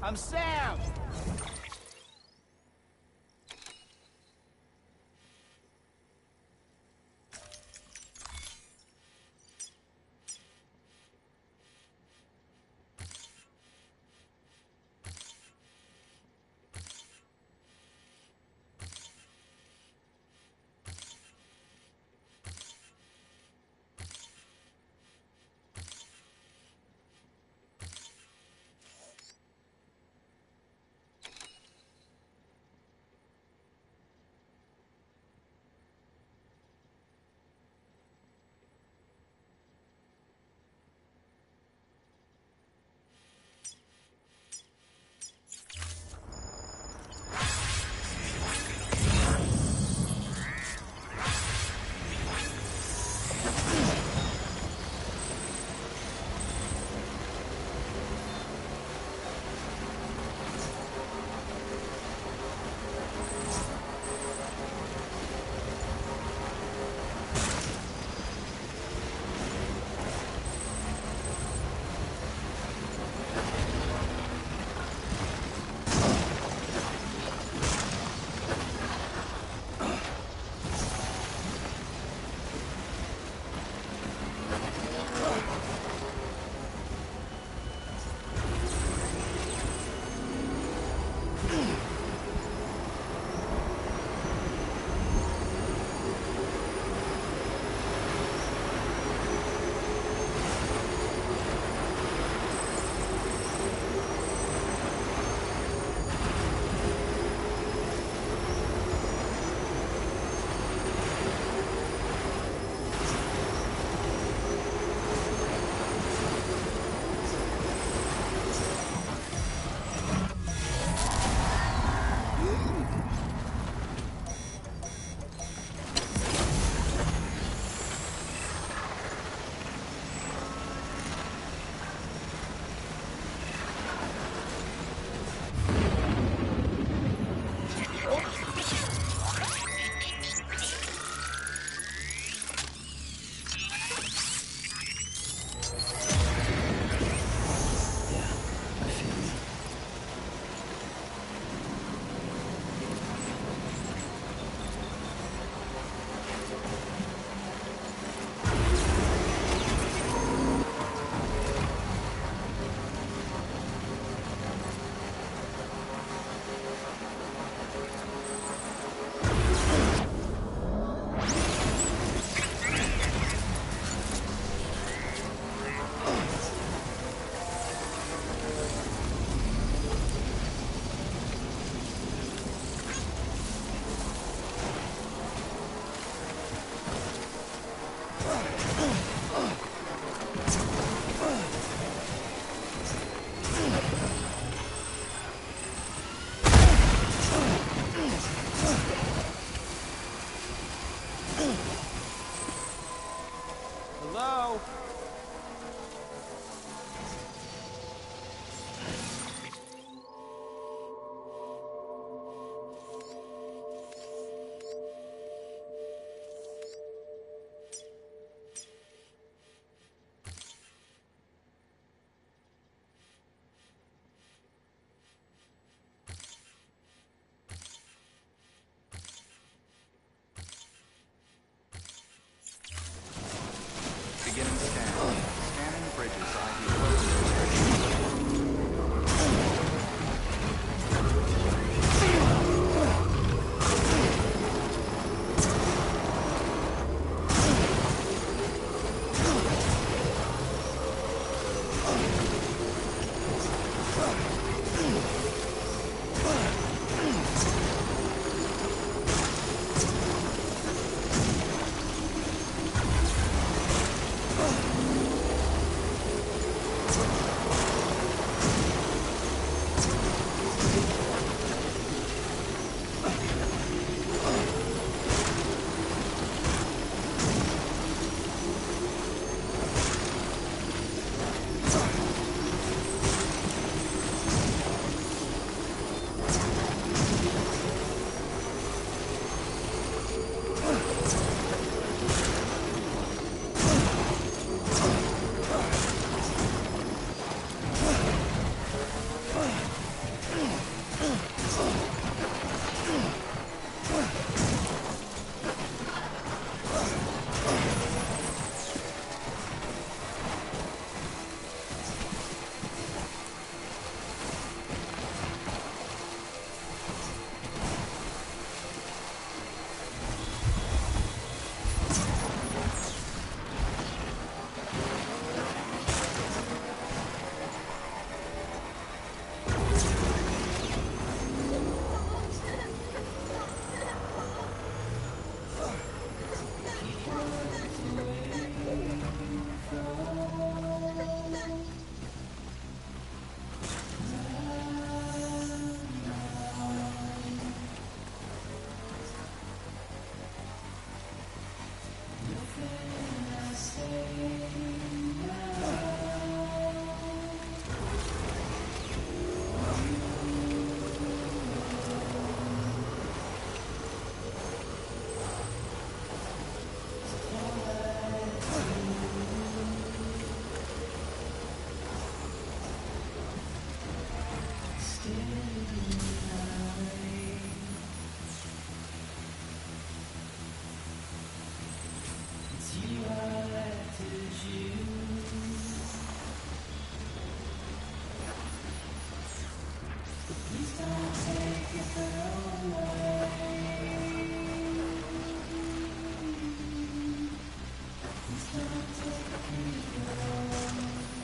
I'm Sam!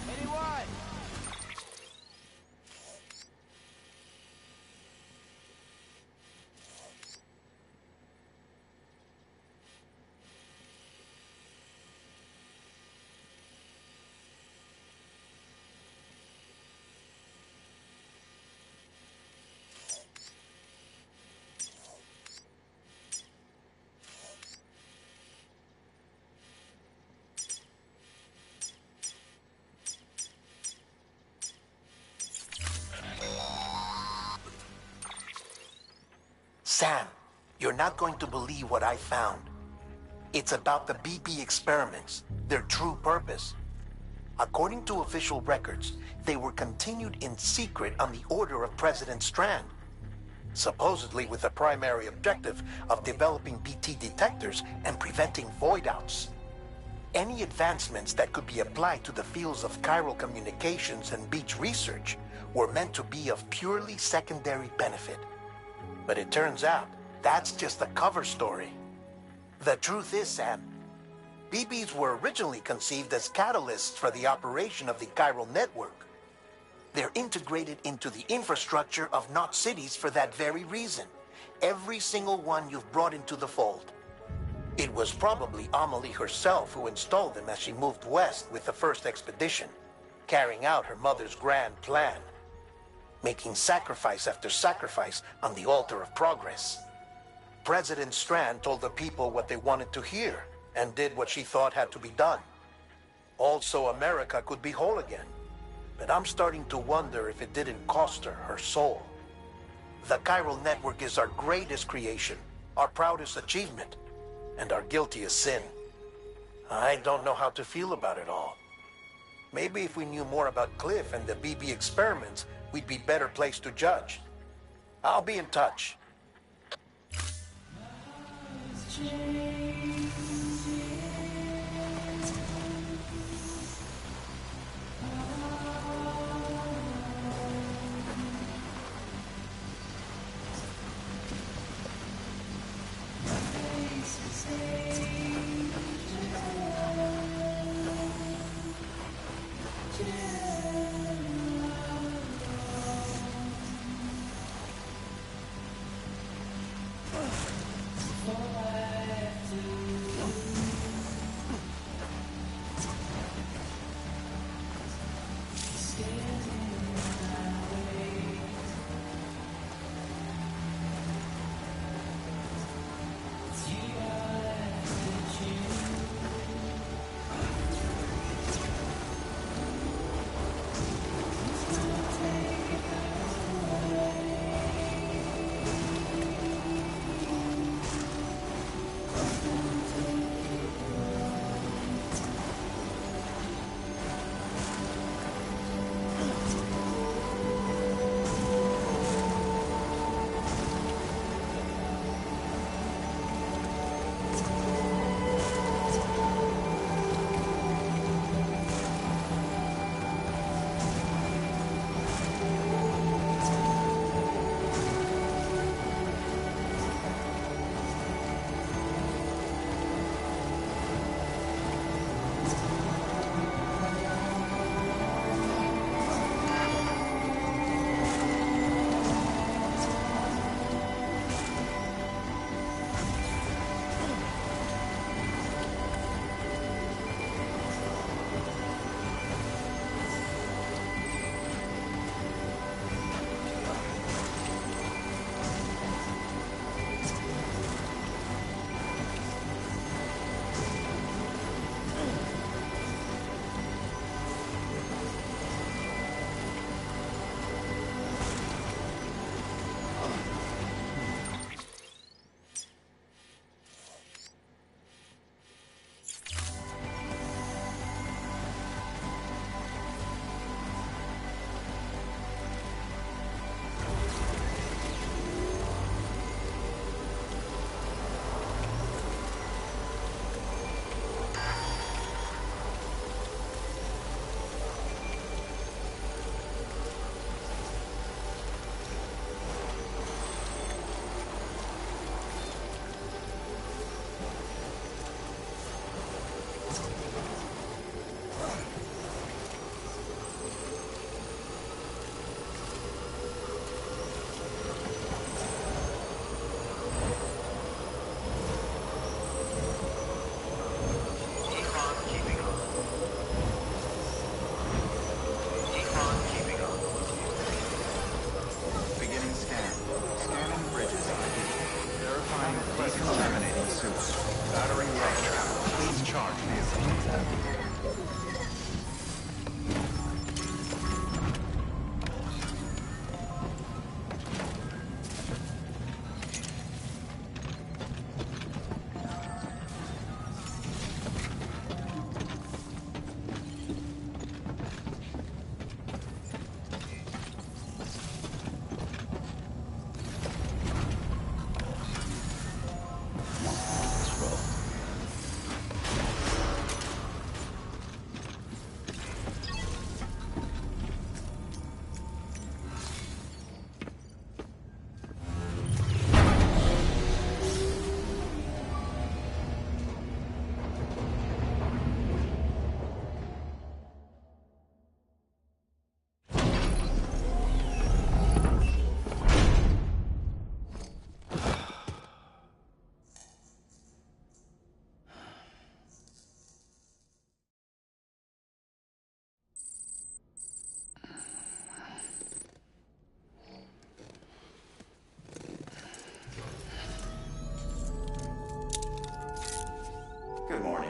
Anyone? Sam, you're not going to believe what I found. It's about the BB experiments, their true purpose. According to official records, they were continued in secret on the order of President Strand, supposedly with the primary objective of developing BT detectors and preventing void-outs. Any advancements that could be applied to the fields of chiral communications and beach research were meant to be of purely secondary benefit. But it turns out, that's just a cover story. The truth is, Sam, BBs were originally conceived as catalysts for the operation of the chiral network. They're integrated into the infrastructure of Knot cities for that very reason. Every single one you've brought into the fold. It was probably Amelie herself who installed them as she moved west with the first expedition, carrying out her mother's grand plan, making sacrifice after sacrifice on the altar of progress. President Strand told the people what they wanted to hear, and did what she thought had to be done. Also, America could be whole again. But I'm starting to wonder if it didn't cost her soul. The chiral network is our greatest creation, our proudest achievement, and our guiltiest sin. I don't know how to feel about it all. Maybe if we knew more about Cliff and the BB experiments, we'd be better placed to judge. I'll be in touch.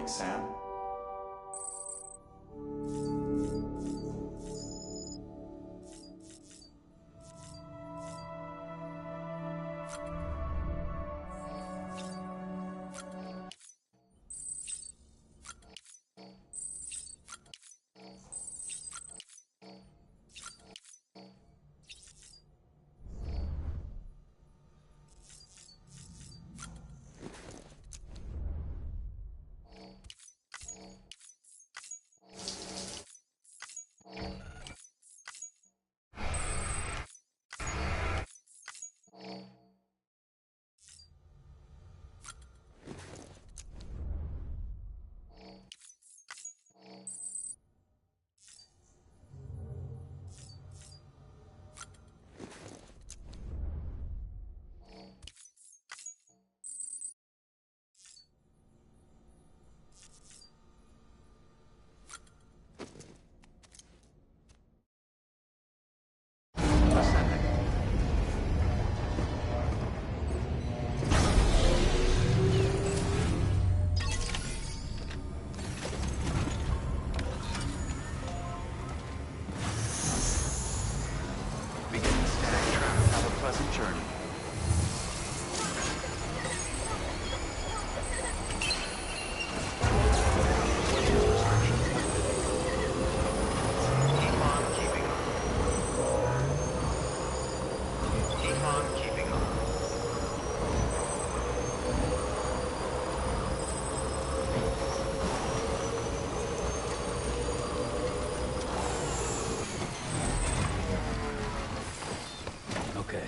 morning, Sam. Have a pleasant journey. Keep on keeping on. Keep on keeping on. Okay.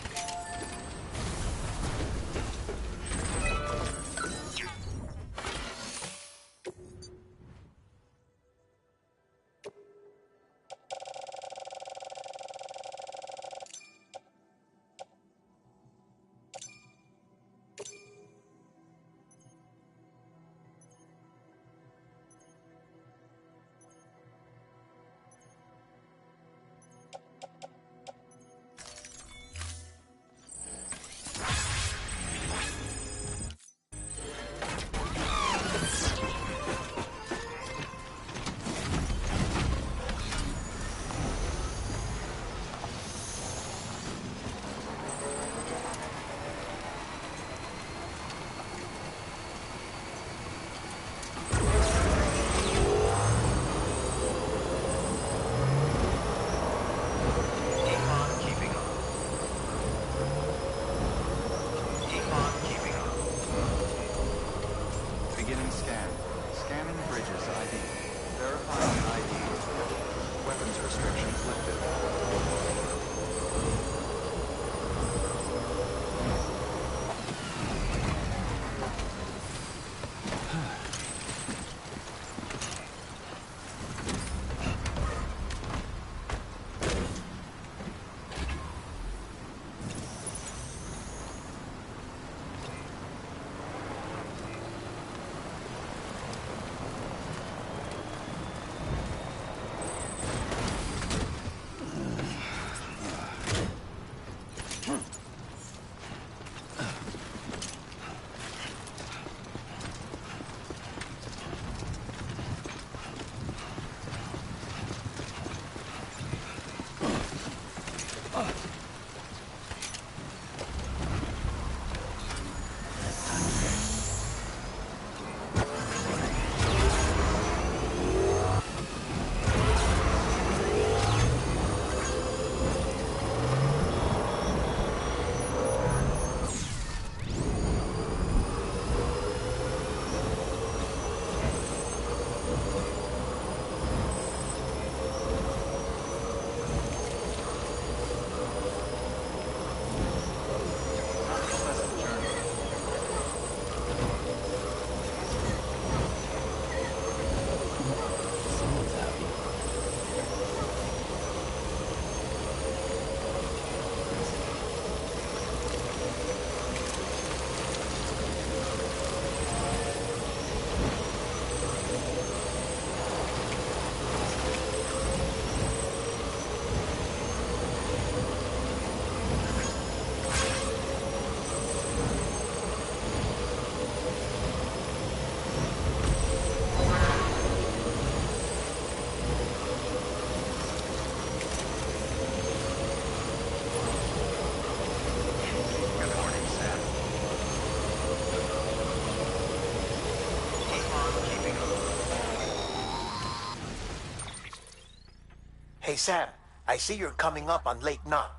Hey Sam, I see you're coming up on Lake Knot.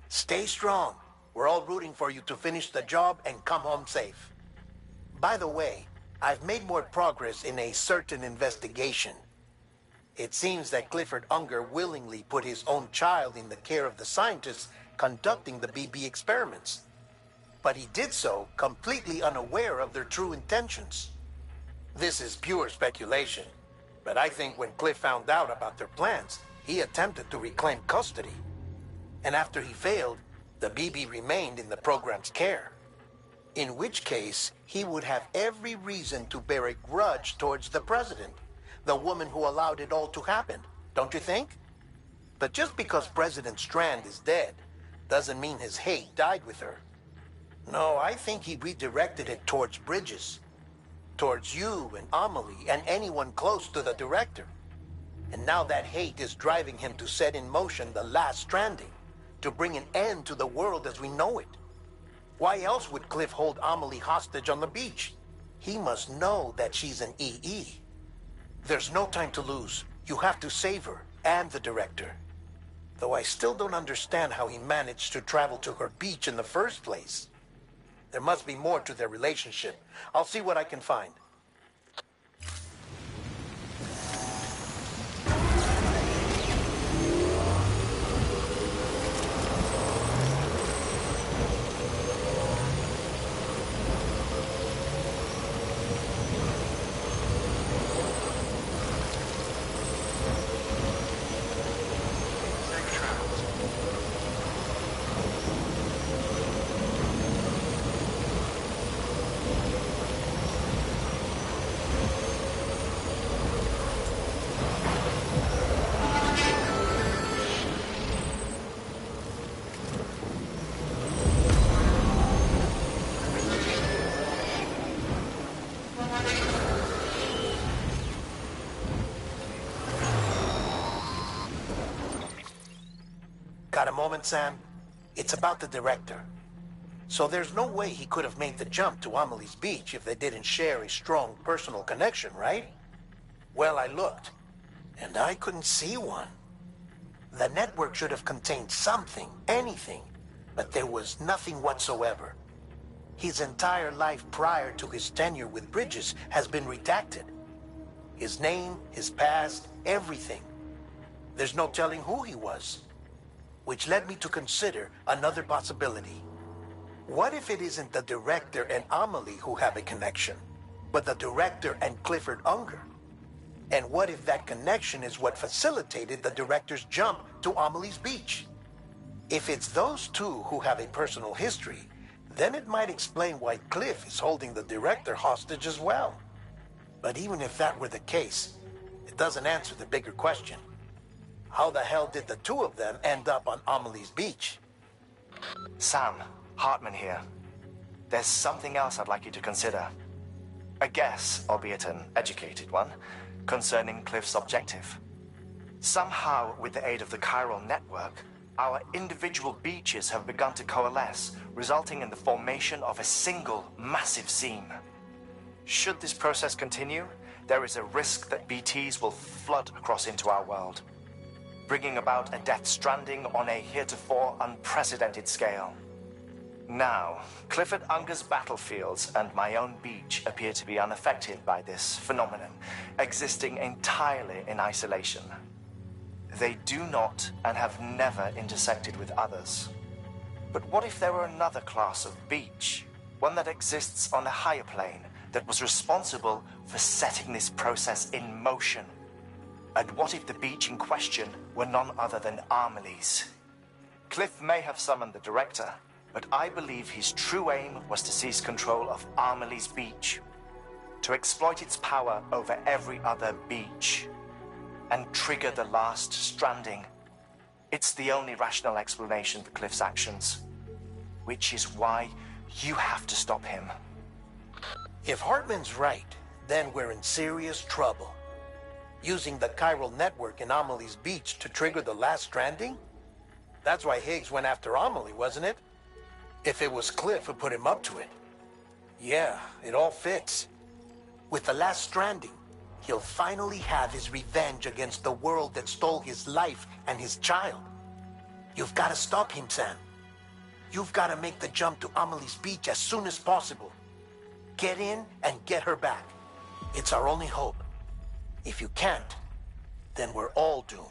Stay strong. We're all rooting for you to finish the job and come home safe. By the way, I've made more progress in a certain investigation. It seems that Clifford Unger willingly put his own child in the care of the scientists conducting the BB experiments. But he did so completely unaware of their true intentions. This is pure speculation, but I think when Cliff found out about their plans, he attempted to reclaim custody. And after he failed, the BB remained in the program's care. In which case, he would have every reason to bear a grudge towards the president, the woman who allowed it all to happen, don't you think? But just because President Strand is dead, doesn't mean his hate died with her. No, I think he redirected it towards Bridges. Towards you and Amelie and anyone close to the director. And now that hate is driving him to set in motion the last Stranding, to bring an end to the world as we know it. Why else would Cliff hold Amelie hostage on the beach? He must know that she's an EE. There's no time to lose. You have to save her, and the director. Though I still don't understand how he managed to travel to her beach in the first place. There must be more to their relationship. I'll see what I can find. Got a moment, Sam? It's about the director. So there's no way he could have made the jump to Amelie's beach if they didn't share a strong personal connection, right? Well, I looked, and I couldn't see one. The network should have contained something, anything, but there was nothing whatsoever. His entire life prior to his tenure with Bridges has been redacted. His name, his past, everything. There's no telling who he was. Which led me to consider another possibility. What if it isn't the director and Amelie who have a connection, but the director and Clifford Unger? And what if that connection is what facilitated the director's jump to Amelie's beach? If it's those two who have a personal history, then it might explain why Cliff is holding the director hostage as well. But even if that were the case, it doesn't answer the bigger question. How the hell did the two of them end up on Amelie's beach? Sam, Hartman here. There's something else I'd like you to consider. A guess, albeit an educated one, concerning Cliff's objective. Somehow, with the aid of the chiral network, our individual beaches have begun to coalesce, resulting in the formation of a single massive seam. Should this process continue, there is a risk that BTs will flood across into our world, bringing about a death stranding on a heretofore unprecedented scale. Now, Clifford Unger's battlefields and my own beach appear to be unaffected by this phenomenon, existing entirely in isolation. They do not and have never intersected with others. But what if there were another class of beach, one that exists on a higher plane, that was responsible for setting this process in motion? And what if the beach in question were none other than Amelie's? Cliff may have summoned the director, but I believe his true aim was to seize control of Amelie's beach, to exploit its power over every other beach, and trigger the last stranding. It's the only rational explanation for Cliff's actions, which is why you have to stop him. If Hartman's right, then we're in serious trouble. Using the chiral network in Amelie's beach to trigger the last stranding? That's why Higgs went after Amelie, wasn't it? If it was Cliff who put him up to it. Yeah, it all fits. With the last stranding, He'll finally have his revenge against the world that stole his life and his child. You've got to stop him, Sam. You've got to make the jump to Amelie's beach as soon as possible. Get in and get her back. It's our only hope. If you can't, then we're all doomed.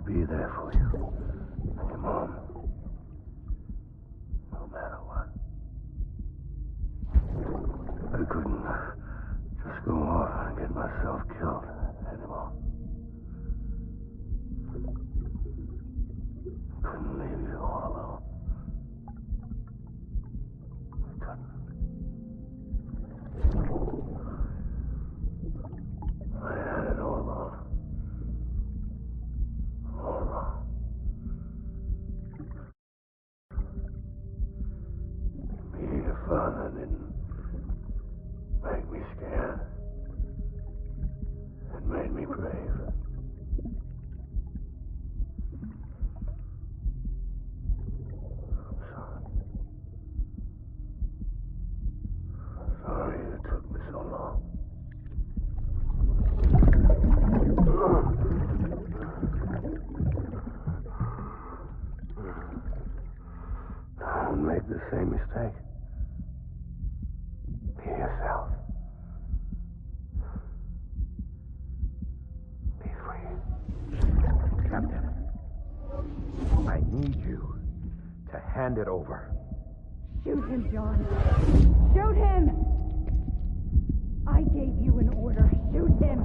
Be there for you and your mom, no matter what. I couldn't just go off and get myself killed anymore. Couldn't leave you all alone. I couldn't. I had it all wrong. All wrong. Being a father didn't make me scared. It made me brave. I'm sorry. I'm sorry it took me so long. Don't make the same mistake. Be yourself. Be free. Captain, I need you to hand it over. Shoot him, John. Shoot him! I gave you an order. Shoot him!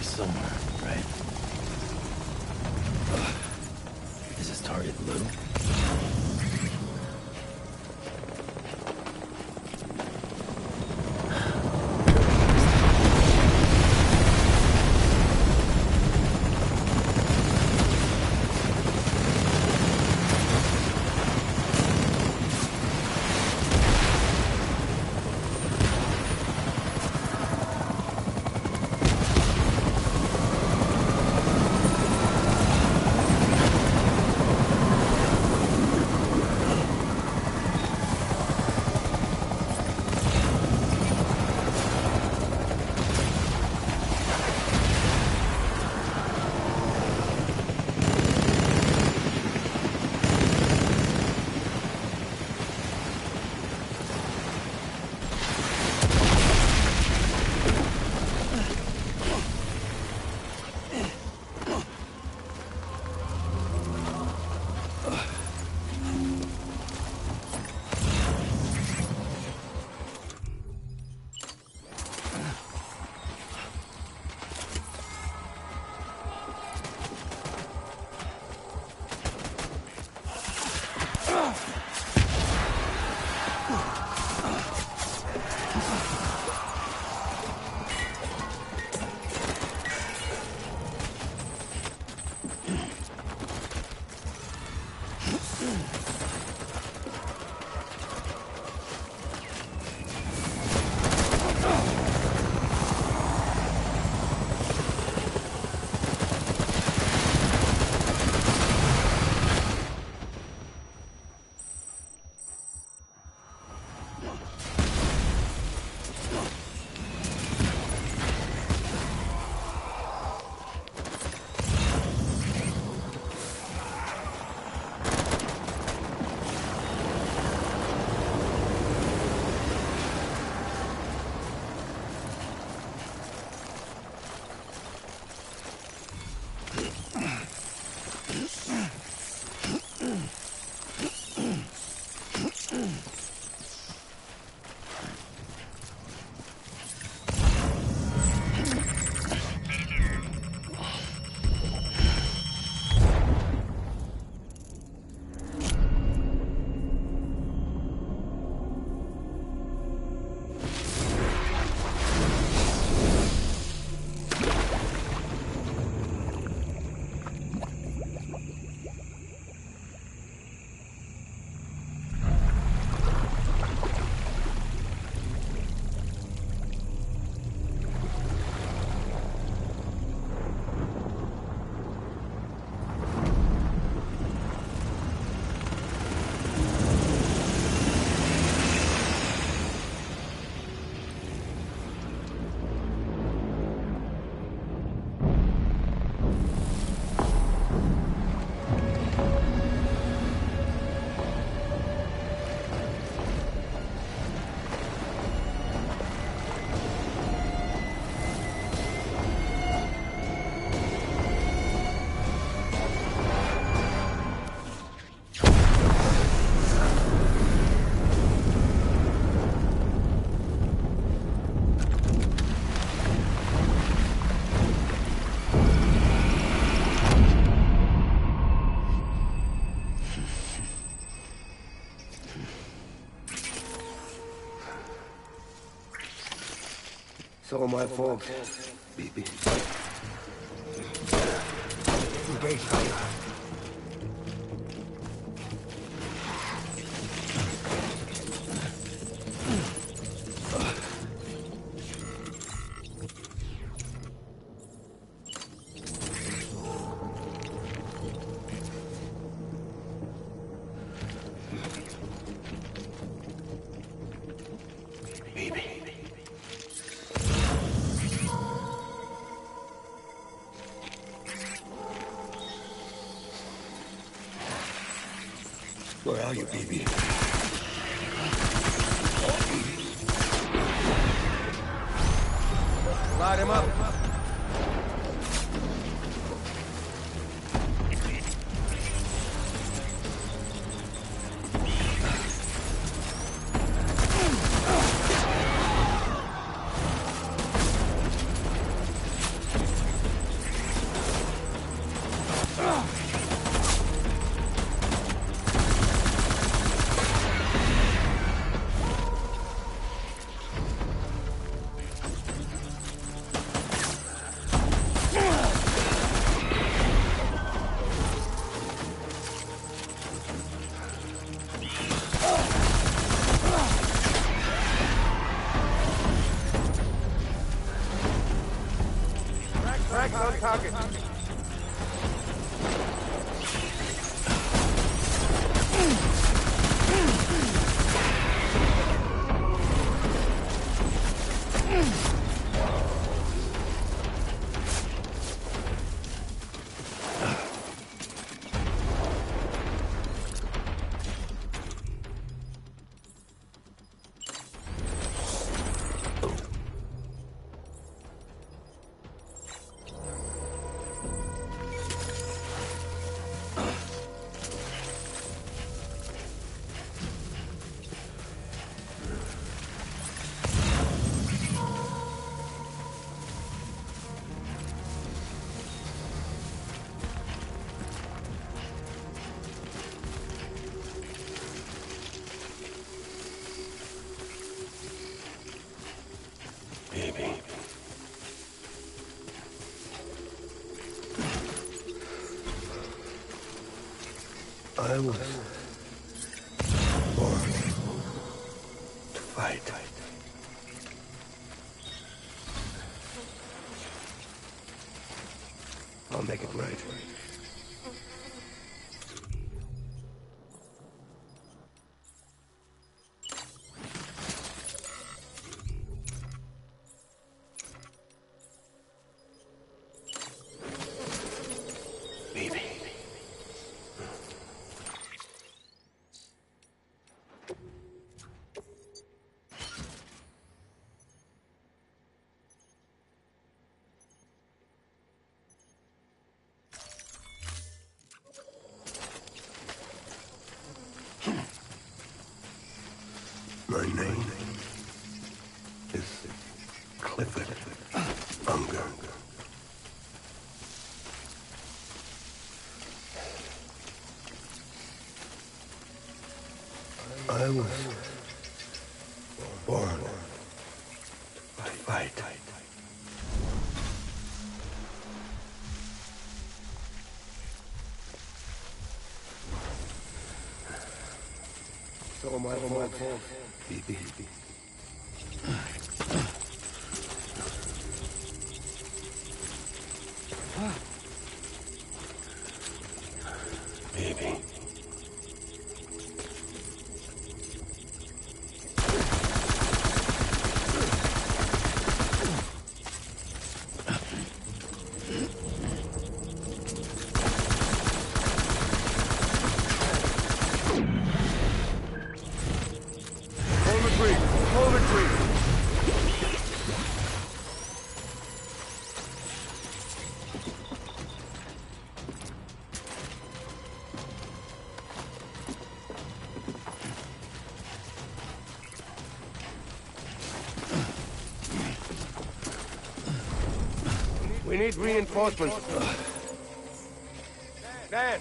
somewhere, right? Is this target Lou? It's all my fault, BB. Engage fire. Where are you, BB? Light him up. target. Baby. I was born to fight. I'll make it right. Baby. My name is Clifford Unger. I was born to fight. So my fault. Baby. Baby. Hold retreat. We need reinforcements. Dad!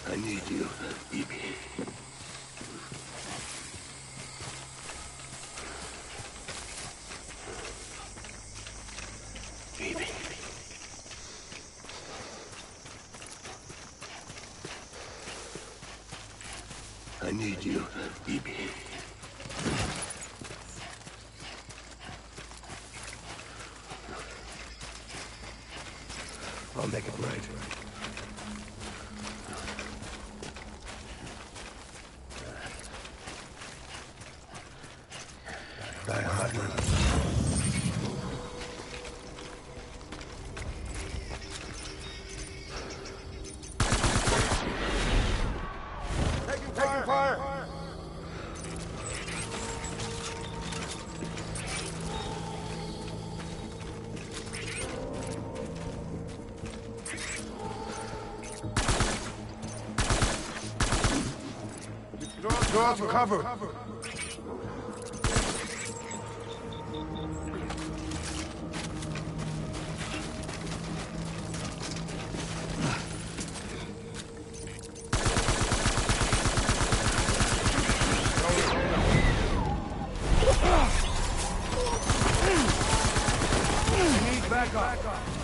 I need you, baby. Baby. I need you, baby. I'll make it right. Die Hartman. Taking fire! Go out for cover. Back up.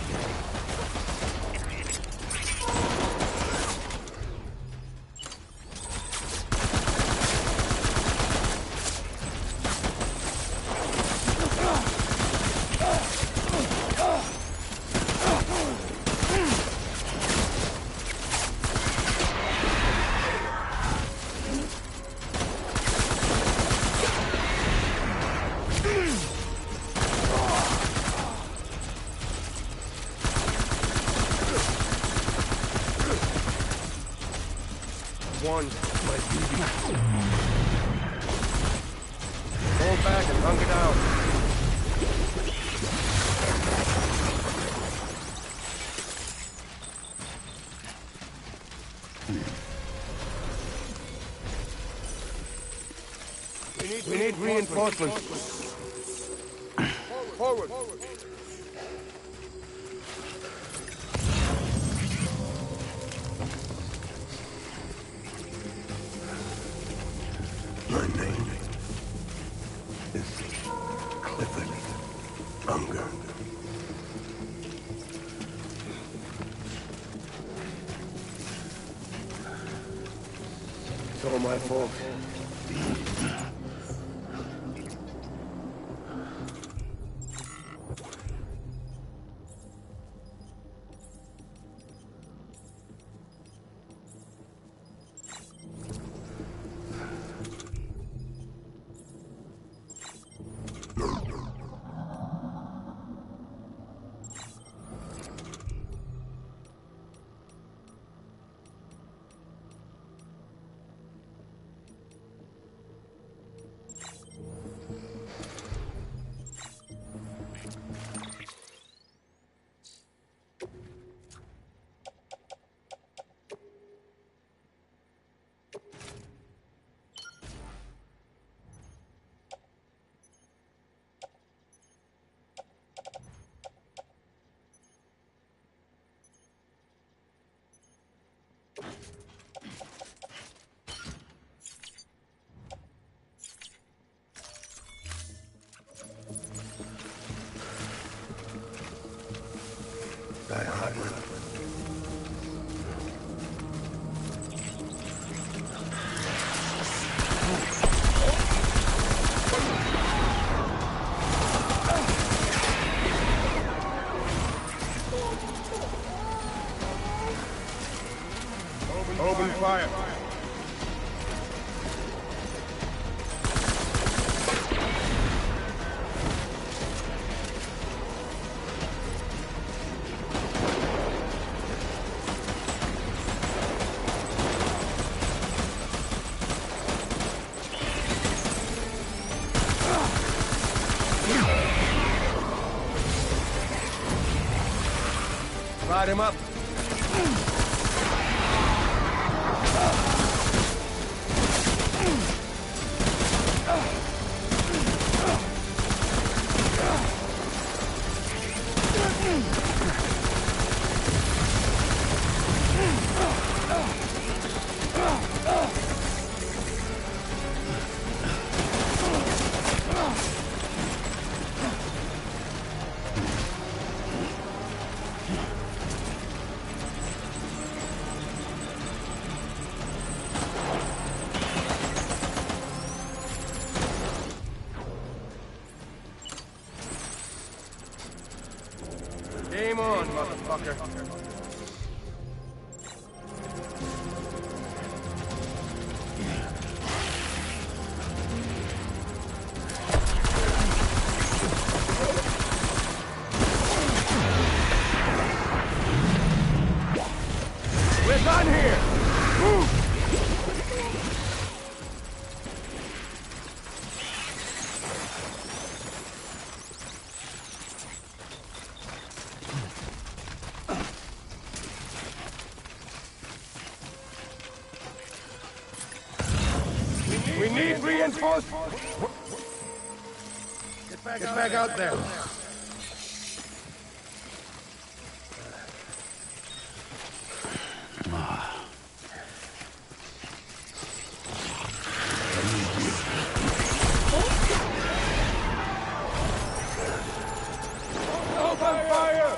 one, my BB. Hold back and hunker down. We need reinforcements. Forward. My name is Clifford Unger. It's all my fault. Die Hartman. Open fire. Light him up. Game on, motherfucker. We're done here! Move! We need reinforcements! Get back out there! Open fire!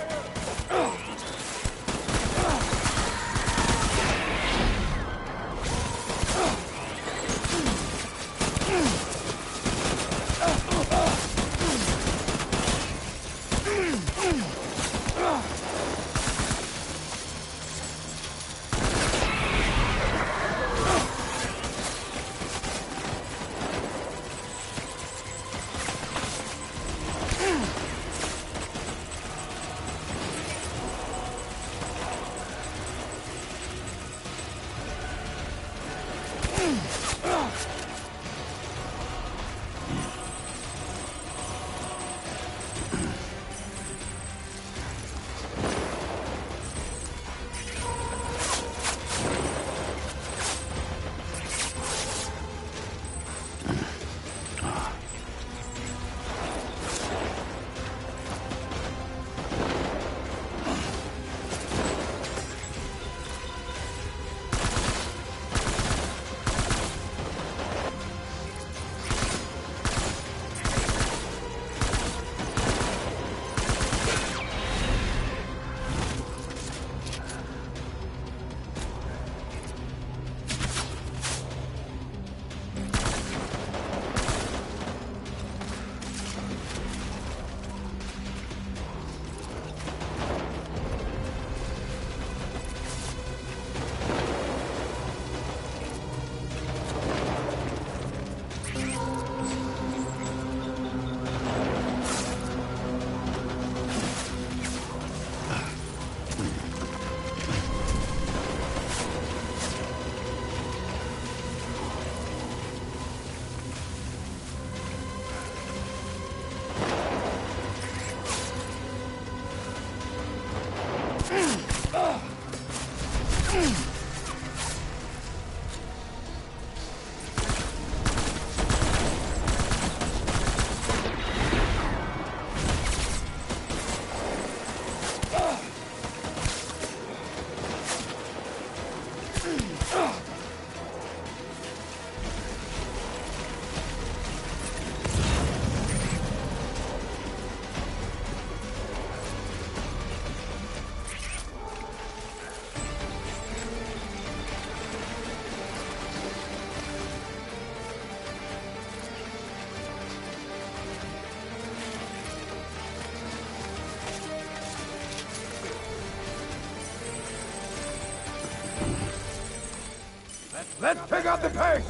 Let's pick up the pace!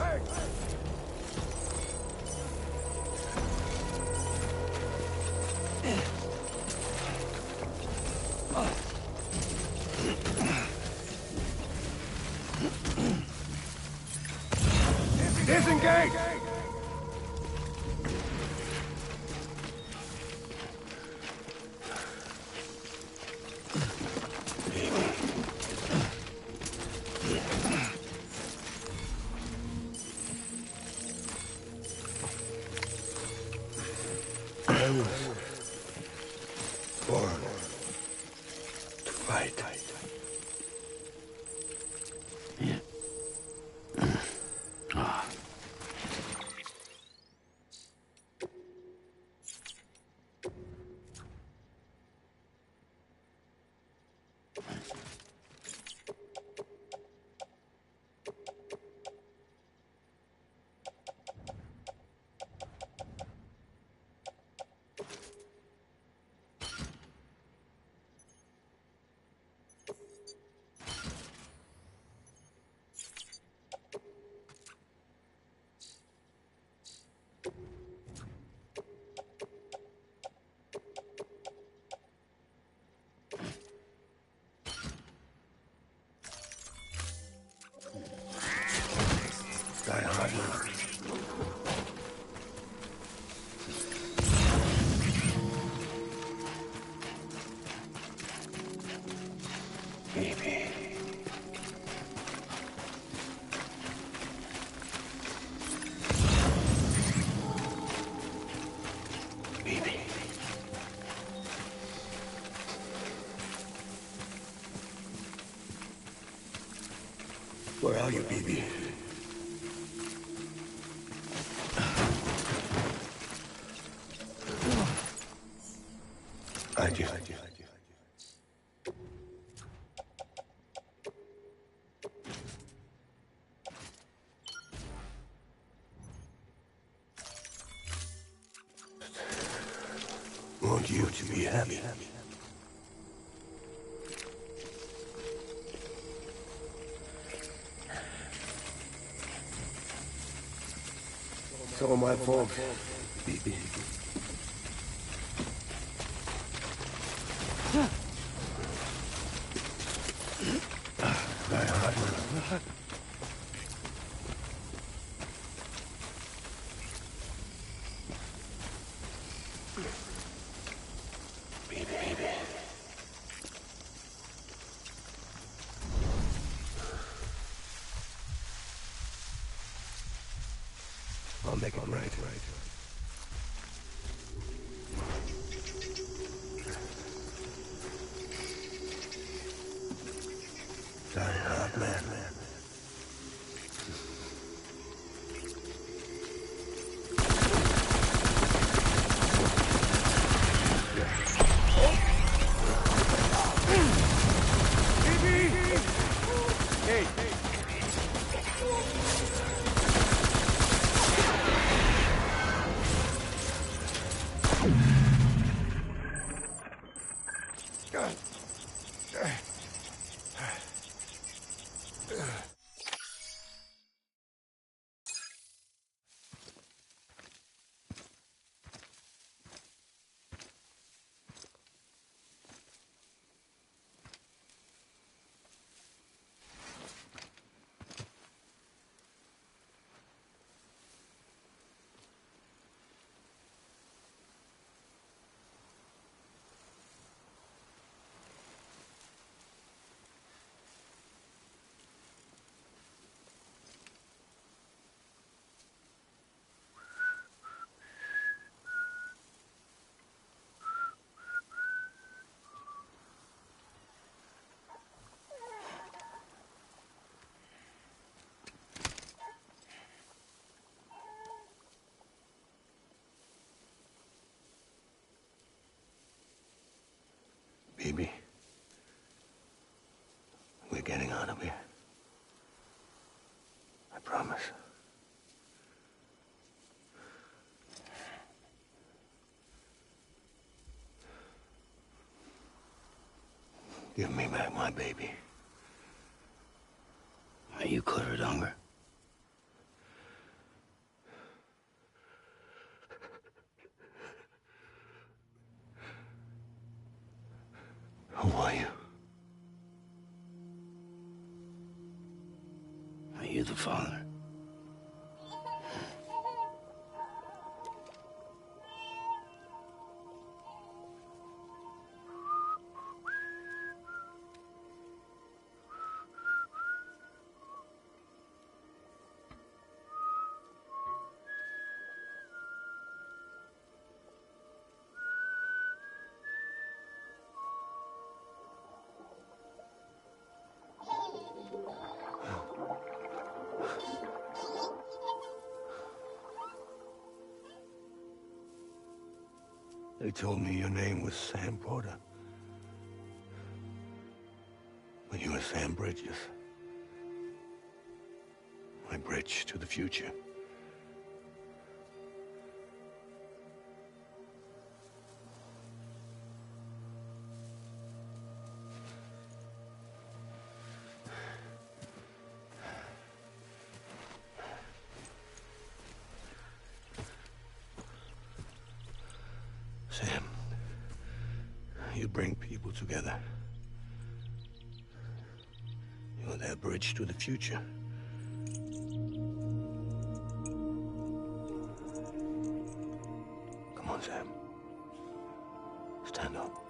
Disengage! I was born to fight. Die hard now. Baby. Baby. Where are you, baby? Hide you. Want you to be happy. It's all my fault, baby. Die hard. Baby. I'll make it right. Die hard, man. Hey! Baby, we're getting out of here. I promise. Give me back my baby. Are you cleared, Unger? Who are you? Are you the father? They told me your name was Sam Porter. But you were Sam Bridges. My bridge to the future. Sam, you bring people together. You're their bridge to the future. Come on, Sam. Stand up.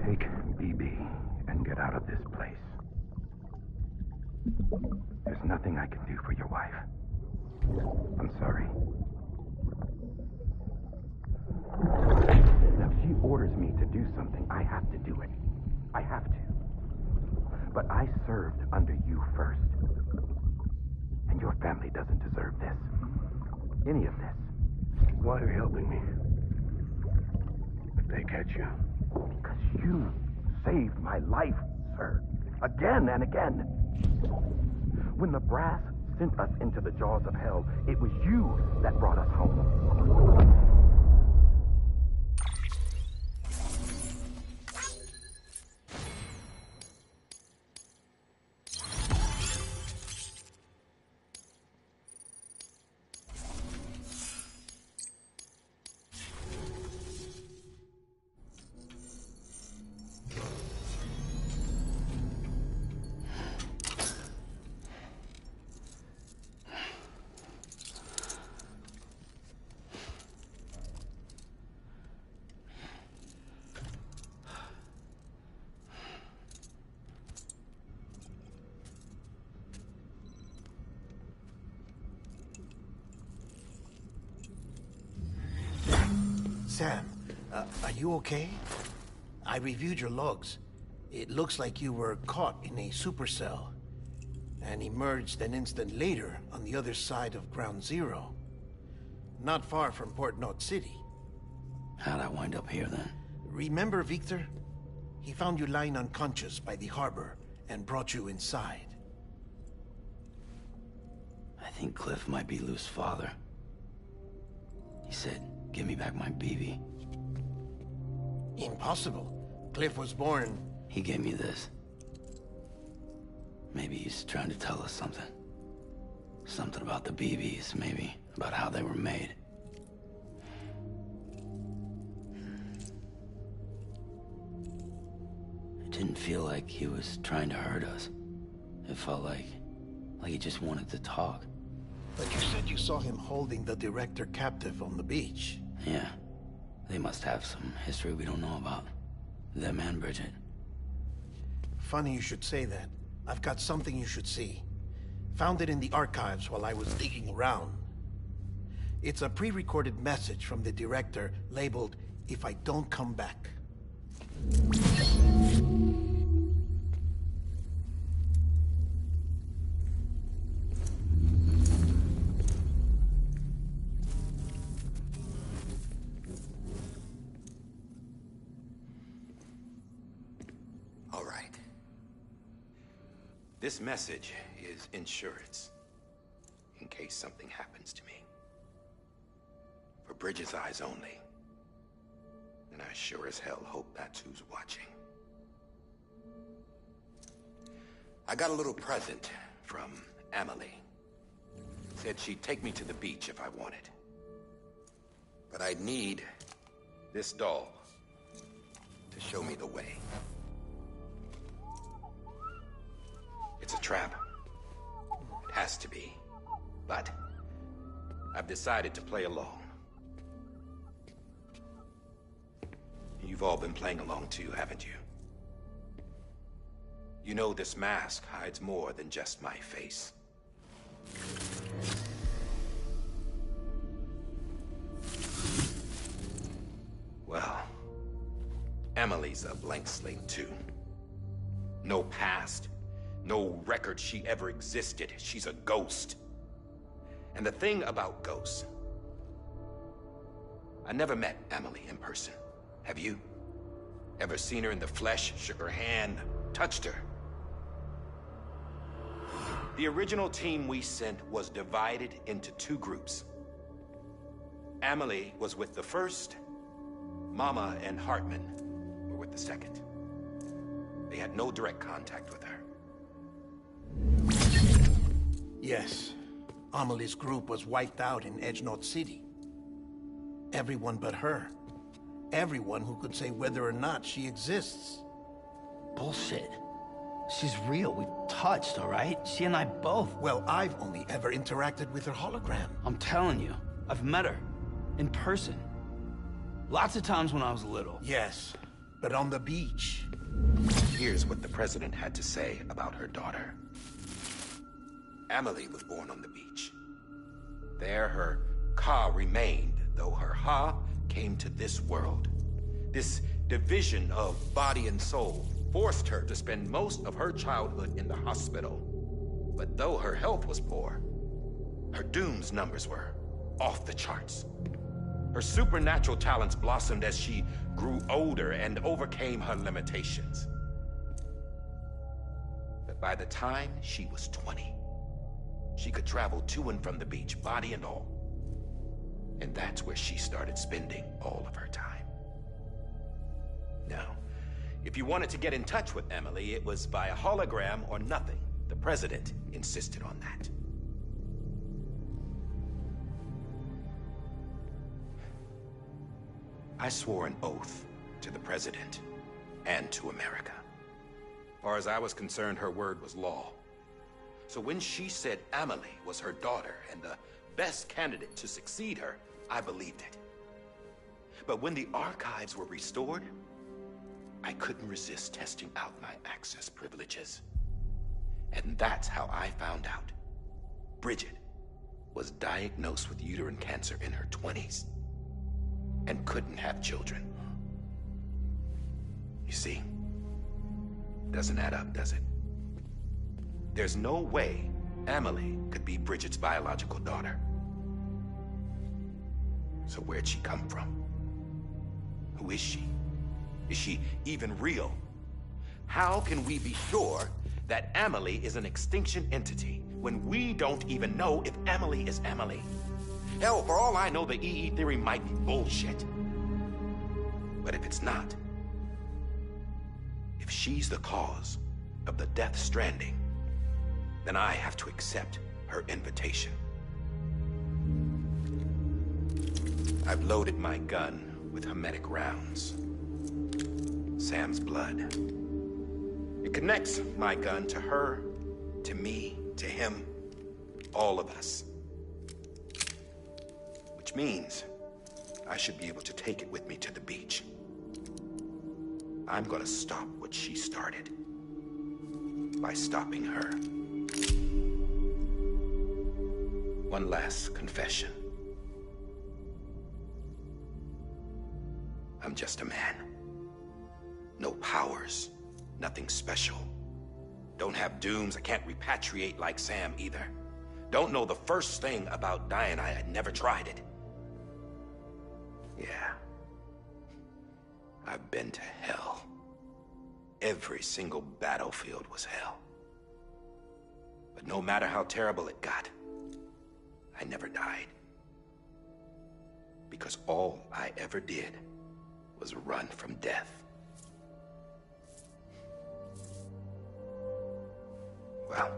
Take BB and get out of this place. There's nothing I can do for your wife. I'm sorry. Now, if she orders me to do something, I have to do it. I have to. But I served under you first. And your family doesn't deserve this. Any of this. Why are you helping me? If they catch you. Because you saved my life, sir. Again and again. When the brass sent us into the jaws of hell, it was you that brought us home. Sam, are you okay? I reviewed your logs. It looks like you were caught in a supercell and emerged an instant later on the other side of Ground Zero. Not far from Port Knot City. How'd I wind up here then? Remember Victor? He found you lying unconscious by the harbor and brought you inside. I think Cliff might be Lou's father. He said, give me back my BB. Impossible. Cliff was born... He gave me this. Maybe he's trying to tell us something. Something about the BBs, maybe. About how they were made. It didn't feel like he was trying to hurt us. It felt like he just wanted to talk. But you said you saw him holding the director captive on the beach. Yeah. They must have some history we don't know about. Them and Bridget. Funny you should say that. I've got something you should see. Found it in the archives while I was digging around. It's a pre-recorded message from the director labeled, "If I don't come back." All right. This message is insurance, in case something happens to me. For Bridget's eyes only. And I sure as hell hope that's who's watching. I got a little present from Emily. Said she'd take me to the beach if I wanted. But I'd need this doll to show me the way. It's a trap. It has to be. But I've decided to play along. You've all been playing along too, haven't you? You know this mask hides more than just my face. Well, Emily's a blank slate too. No past. No record she ever existed. She's a ghost. And the thing about ghosts... I never met Emily in person. Have you? Ever seen her in the flesh, shook her hand, touched her? The original team we sent was divided into two groups. Emily was with the first. Mama and Hartman were with the second. They had no direct contact with her. Yes. Amelie's group was wiped out in Edgenorth City. Everyone but her. Everyone who could say whether or not she exists. Bullshit. She's real. We touched, all right? She and I both. Well, I've only ever interacted with her hologram. I'm telling you, I've met her. In person. Lots of times when I was little. Yes, but on the beach. Here's what the president had to say about her daughter. Emily was born on the beach. There her Ka remained, though her Ha came to this world. This division of body and soul forced her to spend most of her childhood in the hospital. But though her health was poor, her Doom's numbers were off the charts. Her supernatural talents blossomed as she grew older and overcame her limitations. But by the time she was 20, she could travel to and from the beach, body and all. And that's where she started spending all of her time. Now, if you wanted to get in touch with Emily, it was by a hologram or nothing. The president insisted on that. I swore an oath to the president and to America. As far as I was concerned, her word was law. So when she said Emily was her daughter and the best candidate to succeed her, I believed it. But when the archives were restored, I couldn't resist testing out my access privileges. And that's how I found out. Bridget was diagnosed with uterine cancer in her 20s and couldn't have children. You see, doesn't add up, does it? There's no way Emily could be Bridget's biological daughter. So where'd she come from? Who is she? Is she even real? How can we be sure that Amelie is an extinction entity when we don't even know if Amelie is Amelie? Hell, for all I know, the EE theory might be bullshit. But if it's not, if she's the cause of the death stranding, then I have to accept her invitation. I've loaded my gun with hermetic rounds. Sam's blood. It connects my gun to her, to me, to him, all of us. Which means I should be able to take it with me to the beach. I'm gonna stop what she started by stopping her. One last confession. I'm just a man. No powers, nothing special. Don't have dooms, I can't repatriate like Sam either. Don't know the first thing about dying, I never tried it. Yeah. I've been to hell. Every single battlefield was hell. But no matter how terrible it got, I never died. Because all I ever did was run from death. Well,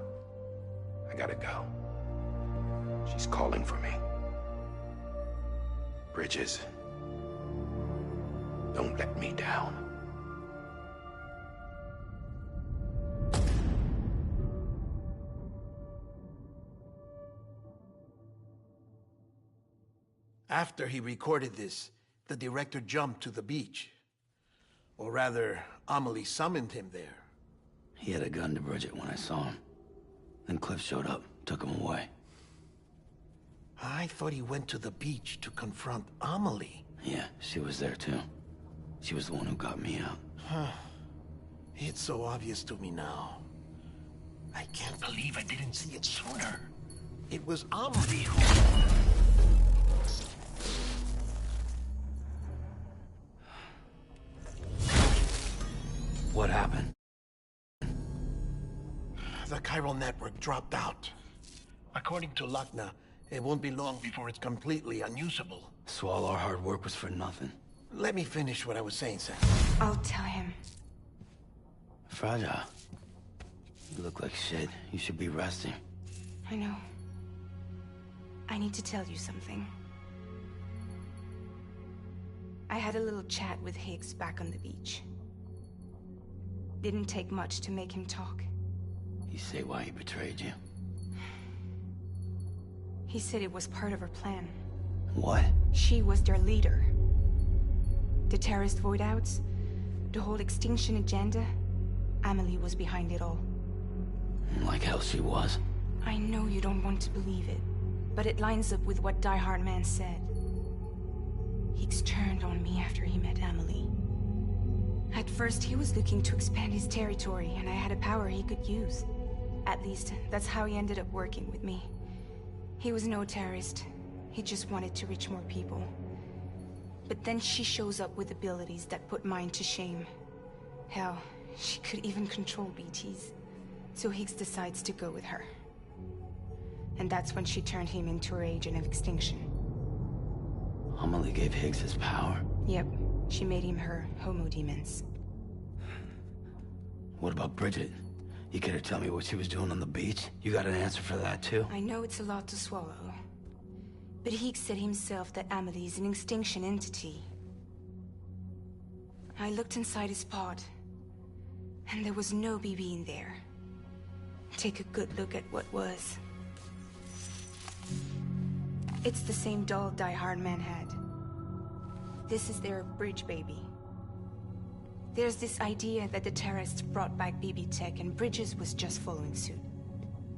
I gotta go. She's calling for me. Bridges, don't let me down. After he recorded this, the director jumped to the beach. Or rather, Amelie summoned him there. He had a gun to Bridget when I saw him. Then Cliff showed up, took him away. I thought he went to the beach to confront Amelie. Yeah, she was there too. She was the one who got me out. It's so obvious to me now. I can't believe I didn't see it sooner. It was Amelie who... What happened? The chiral network dropped out. According to Lakna, it won't be long before it's completely unusable. So all our hard work was for nothing. Let me finish what I was saying, Sam. I'll tell him. Fragile. You look like shit. You should be resting. I know. I need to tell you something. I had a little chat with Higgs back on the beach. Didn't take much to make him talk. You say why he betrayed you? He said it was part of her plan. What? She was their leader. The terrorist void-outs, the whole extinction agenda, Amelie was behind it all. Like hell she was. I know you don't want to believe it, but it lines up with what Die Hard Man said. Higgs turned on me after he met Amelie. At first, he was looking to expand his territory, and I had a power he could use. At least, that's how he ended up working with me. He was no terrorist. He just wanted to reach more people. But then she shows up with abilities that put mine to shame. Hell, she could even control BTs. So Higgs decides to go with her. And that's when she turned him into her agent of extinction. Amelie gave Higgs his power? Yep. She made him her homo demons. What about Bridget? You care to tell me what she was doing on the beach? You got an answer for that too? I know it's a lot to swallow. But Higgs said himself that Amelie is an extinction entity. I looked inside his pod, and there was no BB in there. Take a good look at what was. It's the same doll Die Hard Man had. This is their bridge baby. There's this idea that the terrorists brought back BB tech and Bridges was just following suit.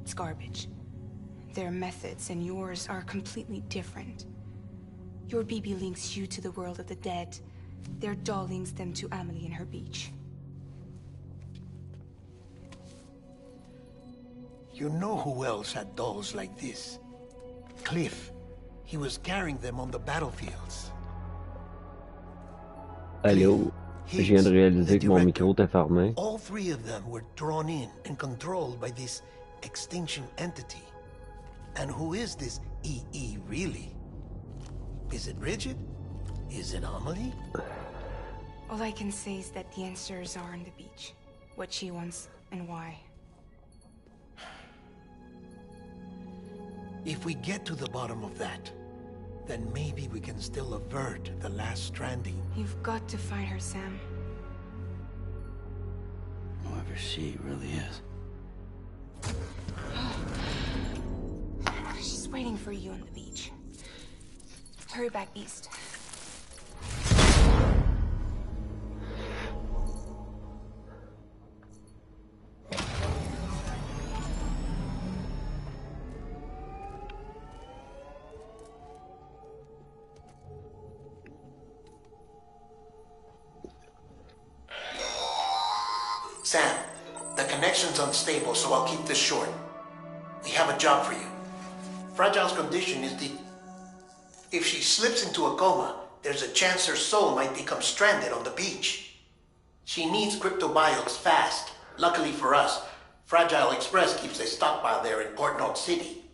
It's garbage. Their methods and yours are completely different. Your BB links you to the world of the dead. Their doll links them to Amelie and her beach. You know who else had dolls like this? Cliff. He was carrying them on the battlefields. Allô? Je viens de réaliser que mon micro était fermé. All three of them were drawn in and controlled by this extinction entity. And who is this EE really? Is it Bridget? Is it Amelie? All I can say is that the answers are on the beach. What she wants and why. If we get to the bottom of that, then maybe we can still avert the last stranding. You've got to find her, Sam. Whoever she really is. She's waiting for you on the beach. Hurry back east. Sam, the connection's unstable, so I'll keep this short. We have a job for you. Fragile's condition is the... If she slips into a coma, there's a chance her soul might become stranded on the beach. She needs cryptobiotes fast. Luckily for us, Fragile Express keeps a stockpile there in Port North City.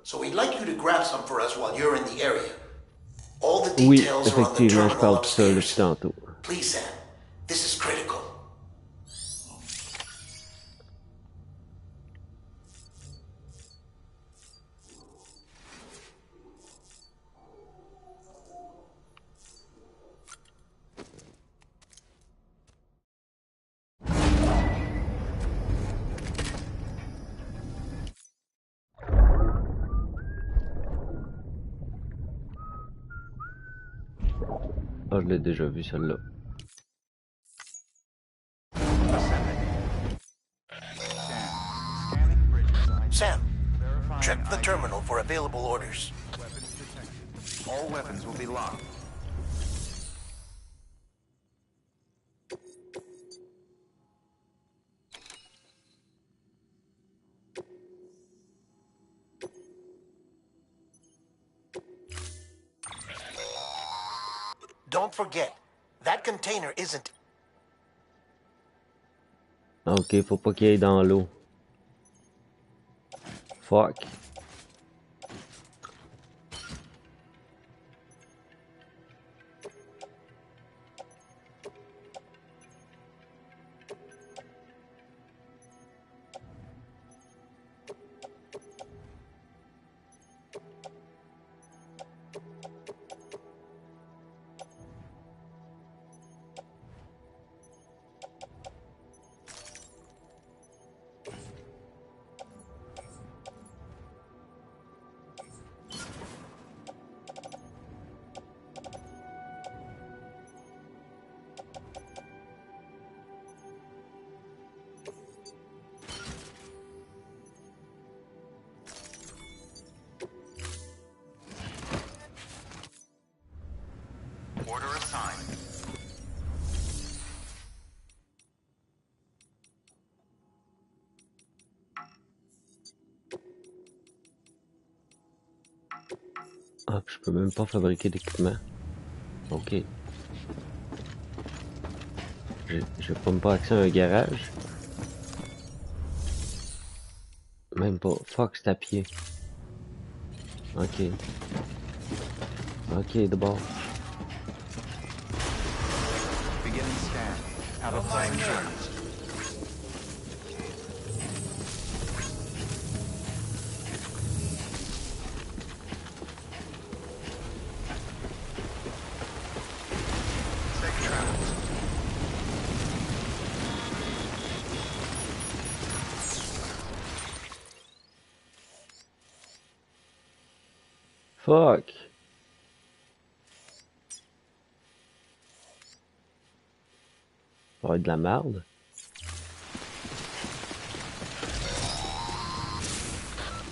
So we'd like you to grab some for us while you're in the area. All the Oui, details are on the effectivement, je terminal parle tout seul depuis upstairs. tantôt. Please, Sam, this is critical. Ah, je l'ai déjà vu celle-là. Sam, check the terminal for available orders. All weapons will be locked. Don't forget, that container isn't... Ok, faut pas qu'il aille dans l'eau. Fuck. Order assigned. Ah, je peux même pas fabriquer d'équipement. Ok. J'ai pas accès à un garage. Même pas. Fuck, c'est à pied. Ok. Ok, d'abord. Beginning scan. Out of sight insurance. Fuck. Ça va être de la merde.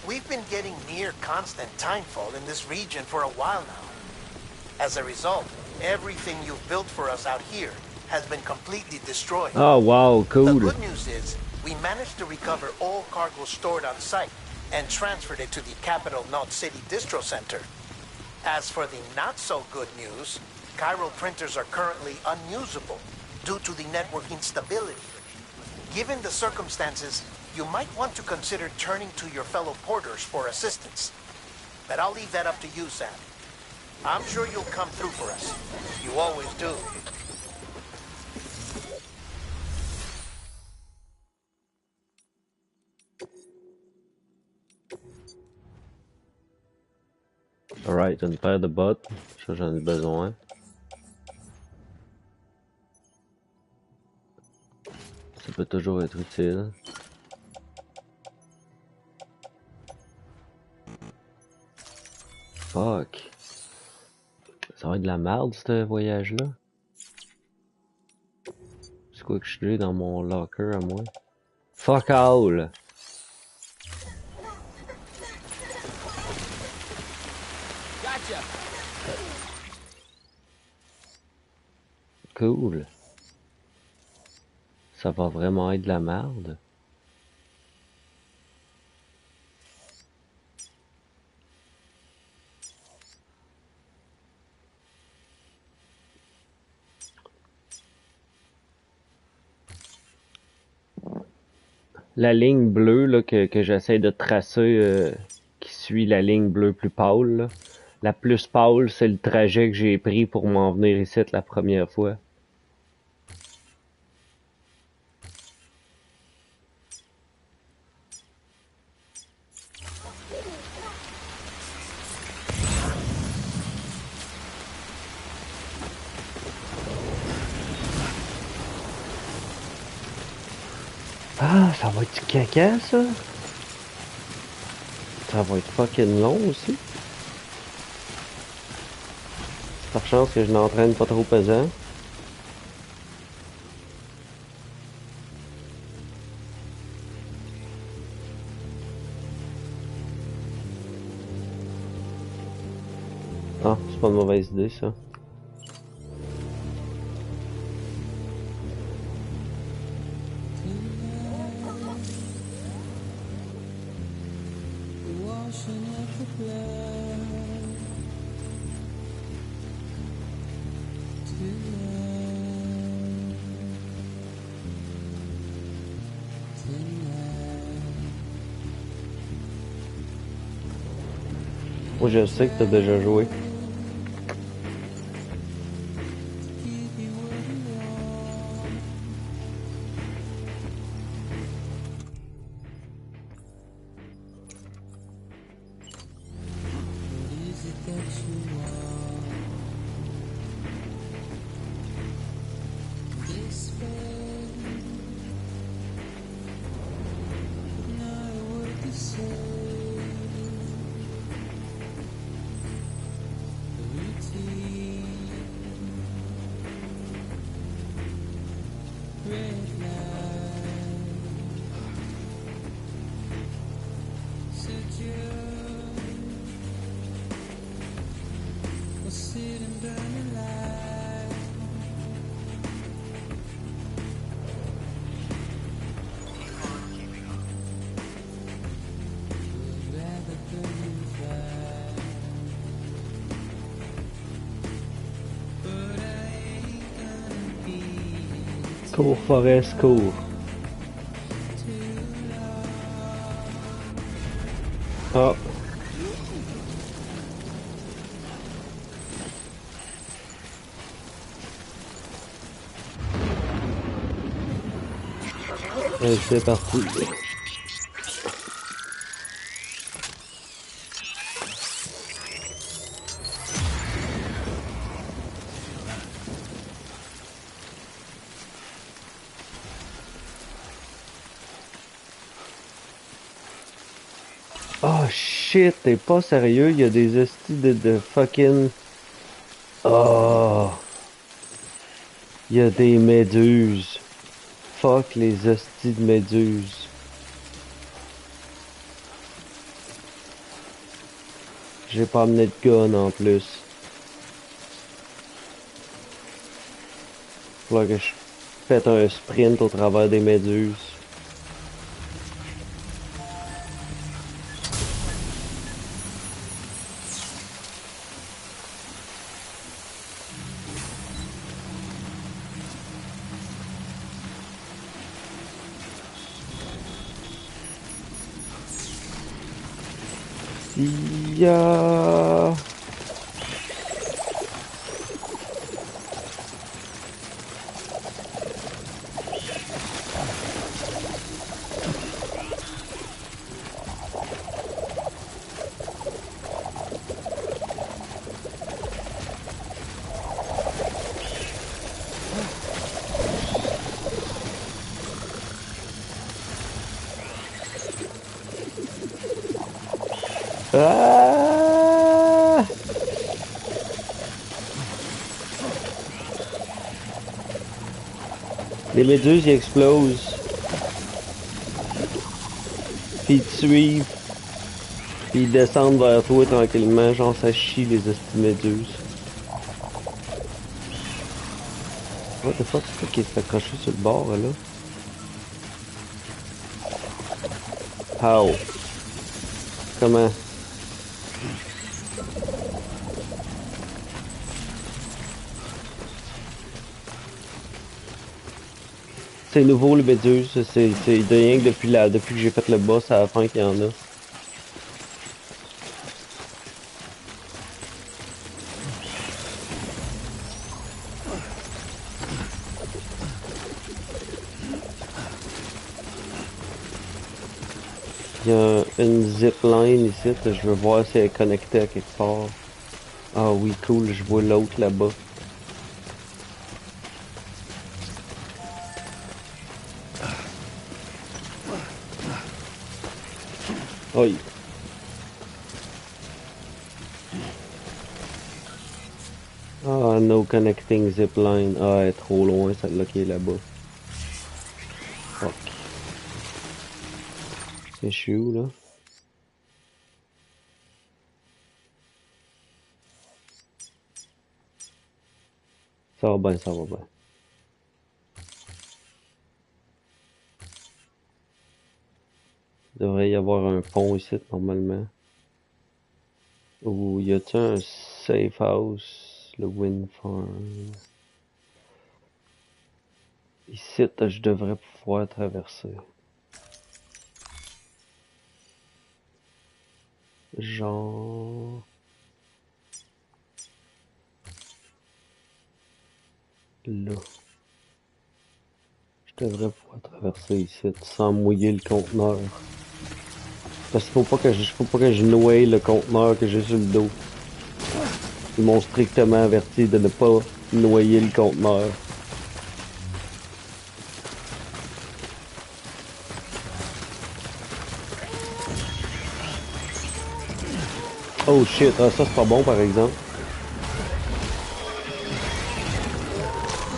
We've been getting near constant timefall in this region for a while now. As a result, everything you've built for us out here has been completely destroyed. Oh, wow, The cool. good news is, we managed to recover all cargo stored on site and transferred it to the Capital Knot City Distro Center. As for the not-so-good news, Chiral printers are currently unusable due to the network instability. Given the circumstances, you might want to consider turning to your fellow porters for assistance. But I'll leave that up to you, Sam. I'm sure you'll come through for us. You always do. Alright, une paire de bottes. Ça, j'en ai besoin. Ça peut toujours être utile. Fuck. Ça va être de la merde, ce voyage-là. C'est quoi que je suis dans mon locker à moi? Fuck all! Cool. Ça va vraiment être de la merde. La ligne bleue là, que j'essaie de tracer, qui suit la ligne bleue plus pâle, là. La plus pâle, c'est le trajet que j'ai pris pour m'en venir ici la première fois. Ah, ça va être du caca, ça? Ça va être fucking long aussi. C'est par chance que je n'entraîne pas trop pesant. Ah, c'est pas une mauvaise idée, ça. Moi, je sais que t'as déjà joué. Cours, Forest, cours. Ah. C'est parti. Oh shit, t'es pas sérieux, il y a des hosties de fucking... Oh. Il y a des méduses. Fuck les hosties de méduses. J'ai pas amené de gun en plus. Faudra que je pète un sprint au travers des méduses. Ya. Ah! Les méduses, ils explosent. Puis ils te suivent. Puis ils descendent vers toi tranquillement. Genre, ça chie les hosties méduses. What the fuck, c'est quoi qui est accroché sur le bord, là? How? Comment? C'est nouveau, le méduse. C'est de rien que depuis que j'ai fait le boss à la fin qu'il y en a. Il y a une zipline ici. Je veux voir si elle est connectée à quelque part. Ah oui, cool. Je vois l'autre là-bas. Oui. Ah, no connecting zipline. Ah, elle est trop loin, celle-là qui est là-bas. Fuck. C'est chou, là. Ça va bien, ça va bien. Il devrait y avoir un pont ici, normalement. Ou y a-t-il un safe house? Le wind farm. Ici, je devrais pouvoir traverser. Genre... Là. Je devrais pouvoir traverser ici sans mouiller le conteneur. Parce qu'il faut pas que je noie le conteneur que j'ai sur le dos. Ils m'ont strictement averti de ne pas noyer le conteneur. Oh shit, ah, ça c'est pas bon par exemple.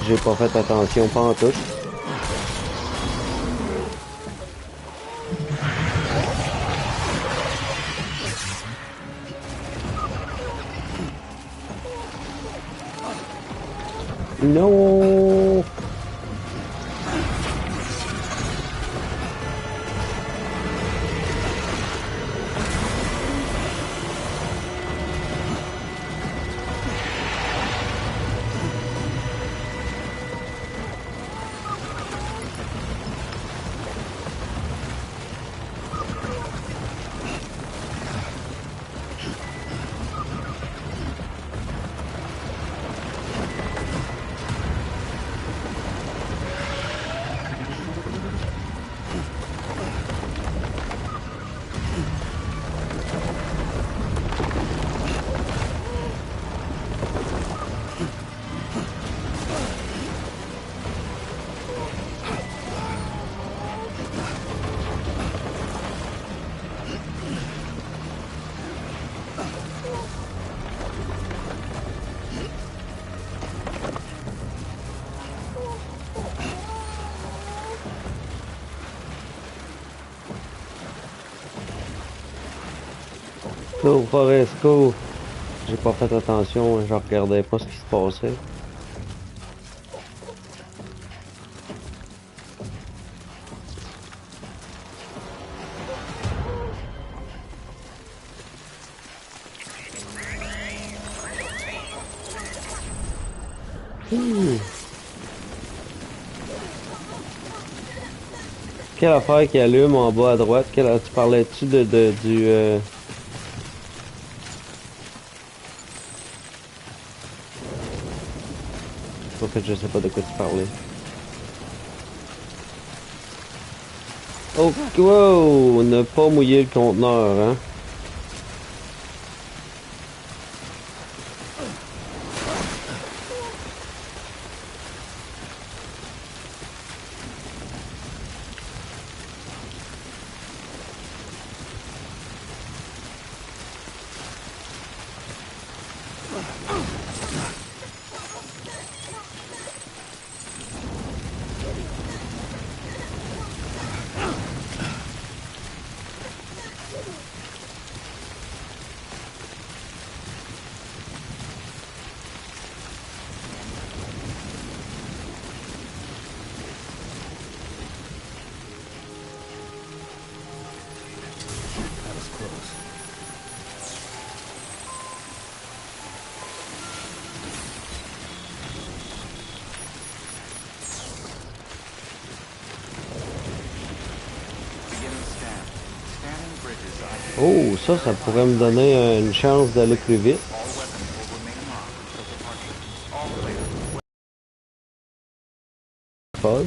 J'ai pas fait attention, pas en tout. Non. Go, Forest, go! J'ai pas fait attention, je regardais pas ce qui se passait. Quelle affaire qui allume en bas à droite? Tu parlais-tu du... En fait, je sais pas de quoi tu parlais. Oh, wow! Ne pas mouiller le conteneur, hein? That was close. Oh, ça pourrait me donner une chance d'aller plus vite. Fog.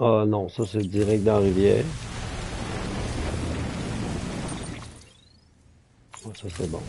Ah non, ça c'est direct dans la rivière. Ah, ça c'est bon.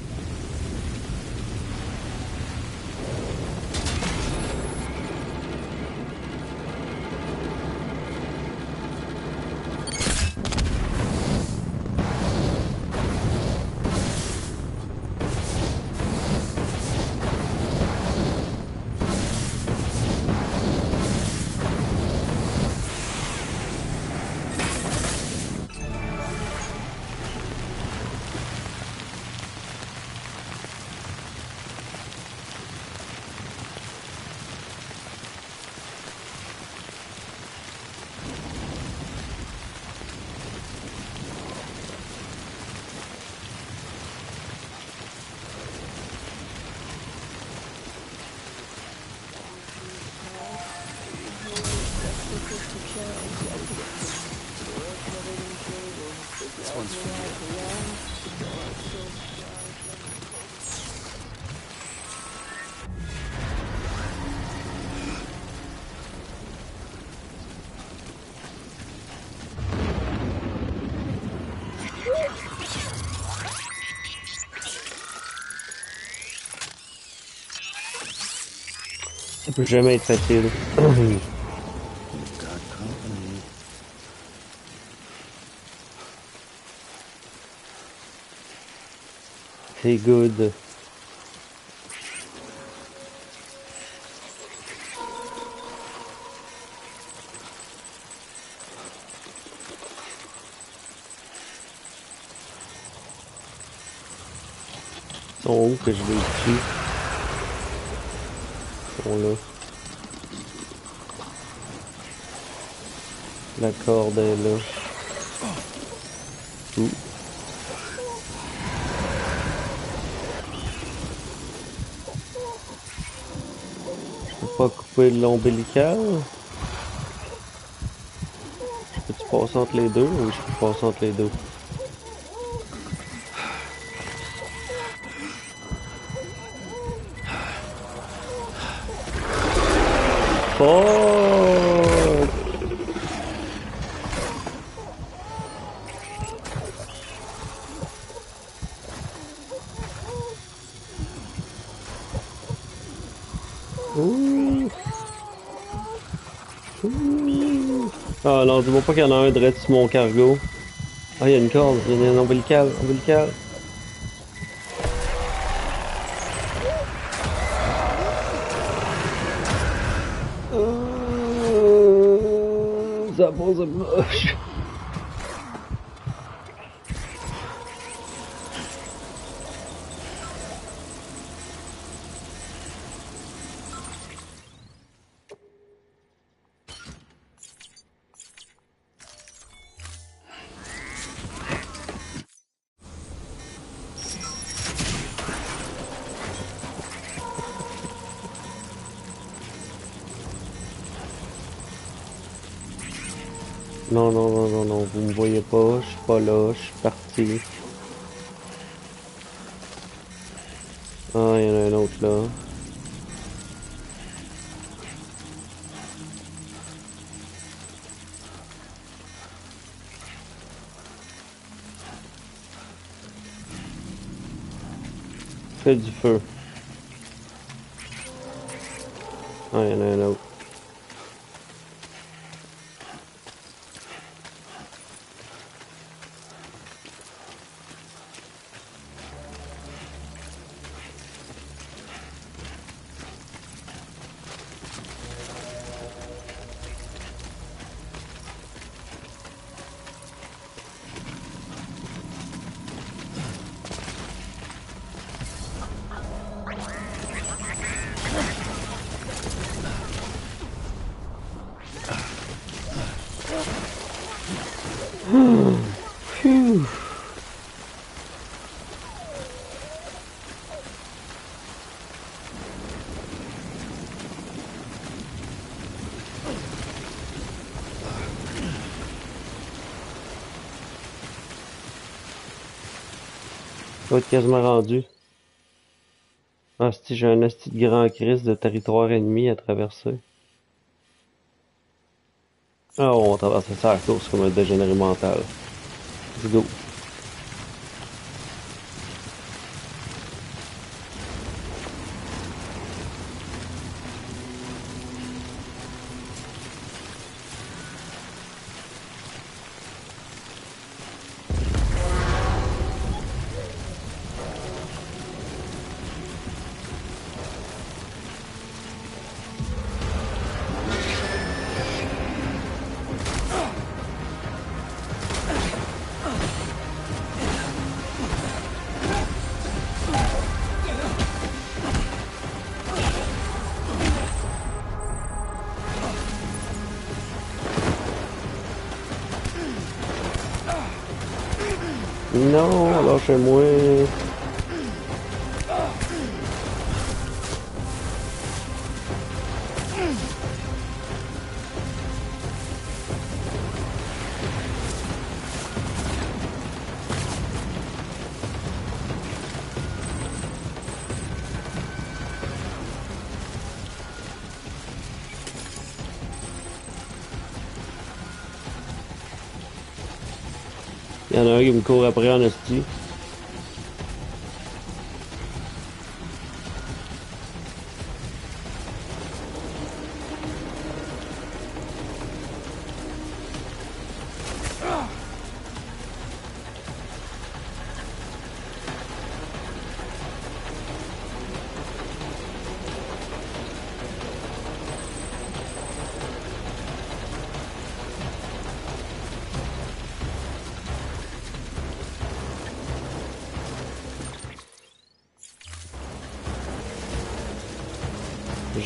This one's for you. Ça peut jamais être facile. You've got company. C'est good. Ils sont où que je les tue? Ils sont là. La corde est là. Ouh. Je peux pas couper l'ombilical? Peux-tu passer entre les deux? Oui, je peux passer entre les deux. Fuck! Ouh! Ouh! Ah non, dis-moi pas qu'il y en a un direct sur mon cargo. Ah, il y a une corde, il y a un ombilical, ombilical. Ça pose un moche. Non, non, non, non, non, vous me voyez pas, je suis pas là, je suis parti. Ah, il y en a un autre là. Fais du feu. Ah, il y en a un autre. Phew. Je vais être quasiment rendu. Ah, si j'ai un esti de grand crise de territoire ennemi à traverser. Ah, on va traverser ça à la course comme un dégénéré mental. Let's go. Non, lâchez-moi. Il y en a un qui me court après en esti.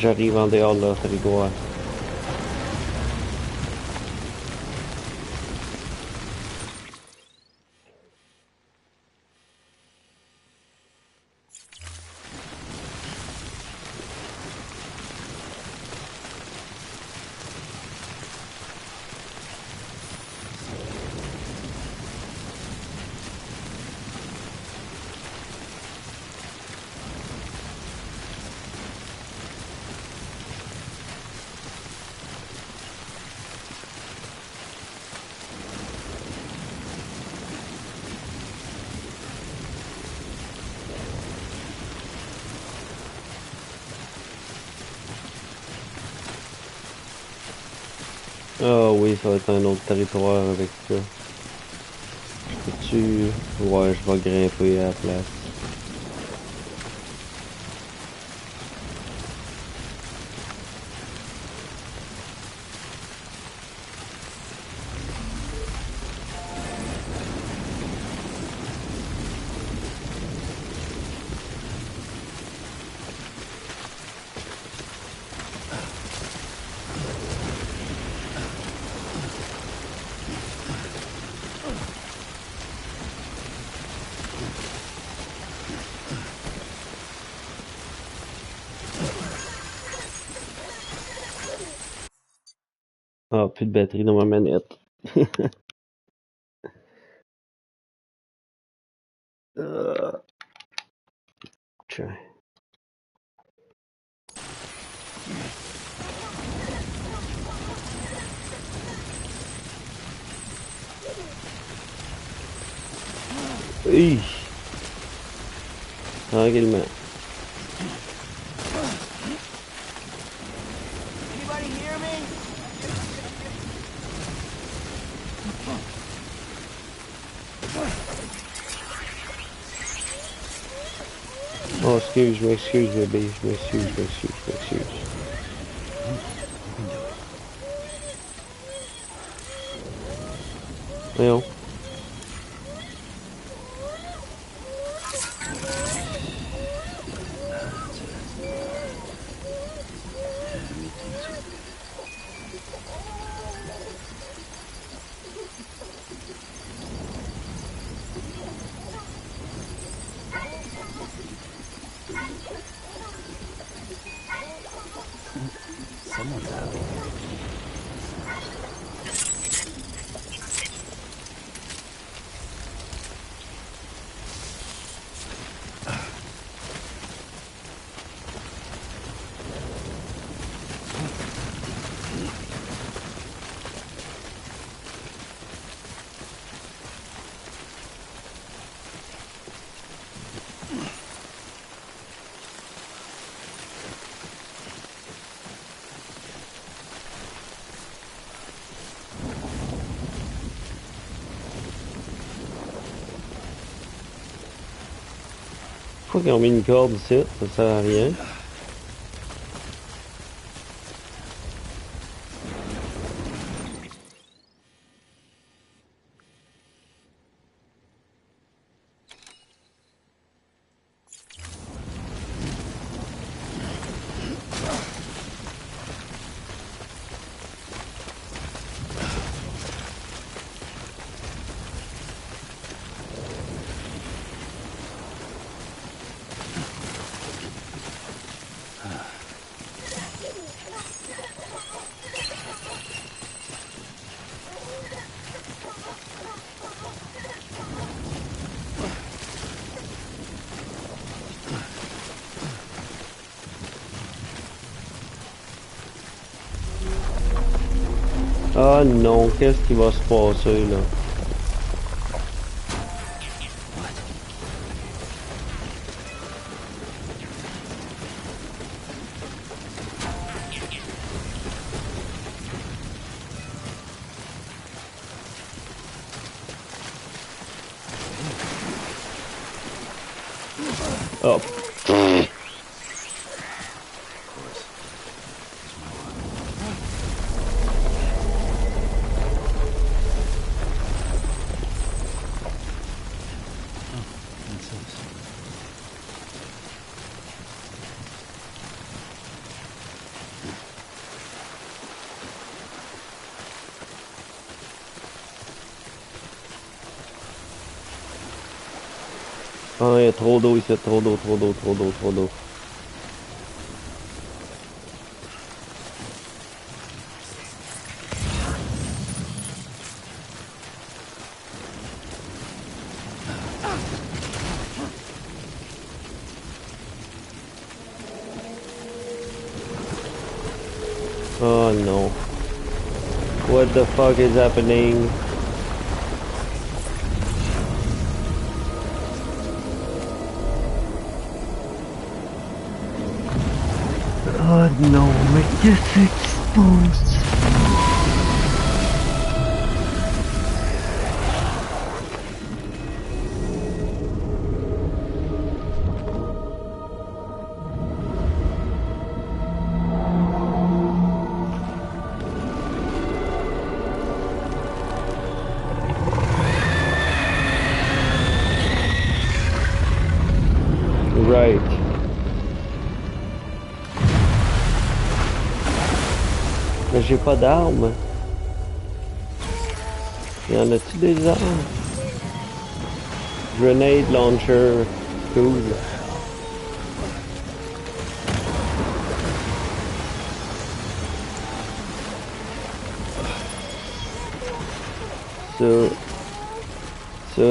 J'arrive en dehors de leur territoire. Ah oui, ça va être un autre territoire avec ça. Peux-tu... Ouais, je vais grimper à la place. Ah, plus de batterie dans ma manette. Tiens. Hi. Tranquillement. Anybody hear me? Oh, excuse, baby. Je m'excuse. Voyons. Someone's out here. Pourquoi qu'ils ont mis une corde ici? Ça sert à rien. Ah non, qu'est-ce qui va se passer là? Oh. Ah, il y a trop d'eau ici, trop d'eau. Oh no. What the fuck is happening? Oh non, mais qu'est-ce qui se passe? Right. Mais j'ai pas d'armes. Y en a-tu des armes? Grenade launcher. Cool. Ça. Ça.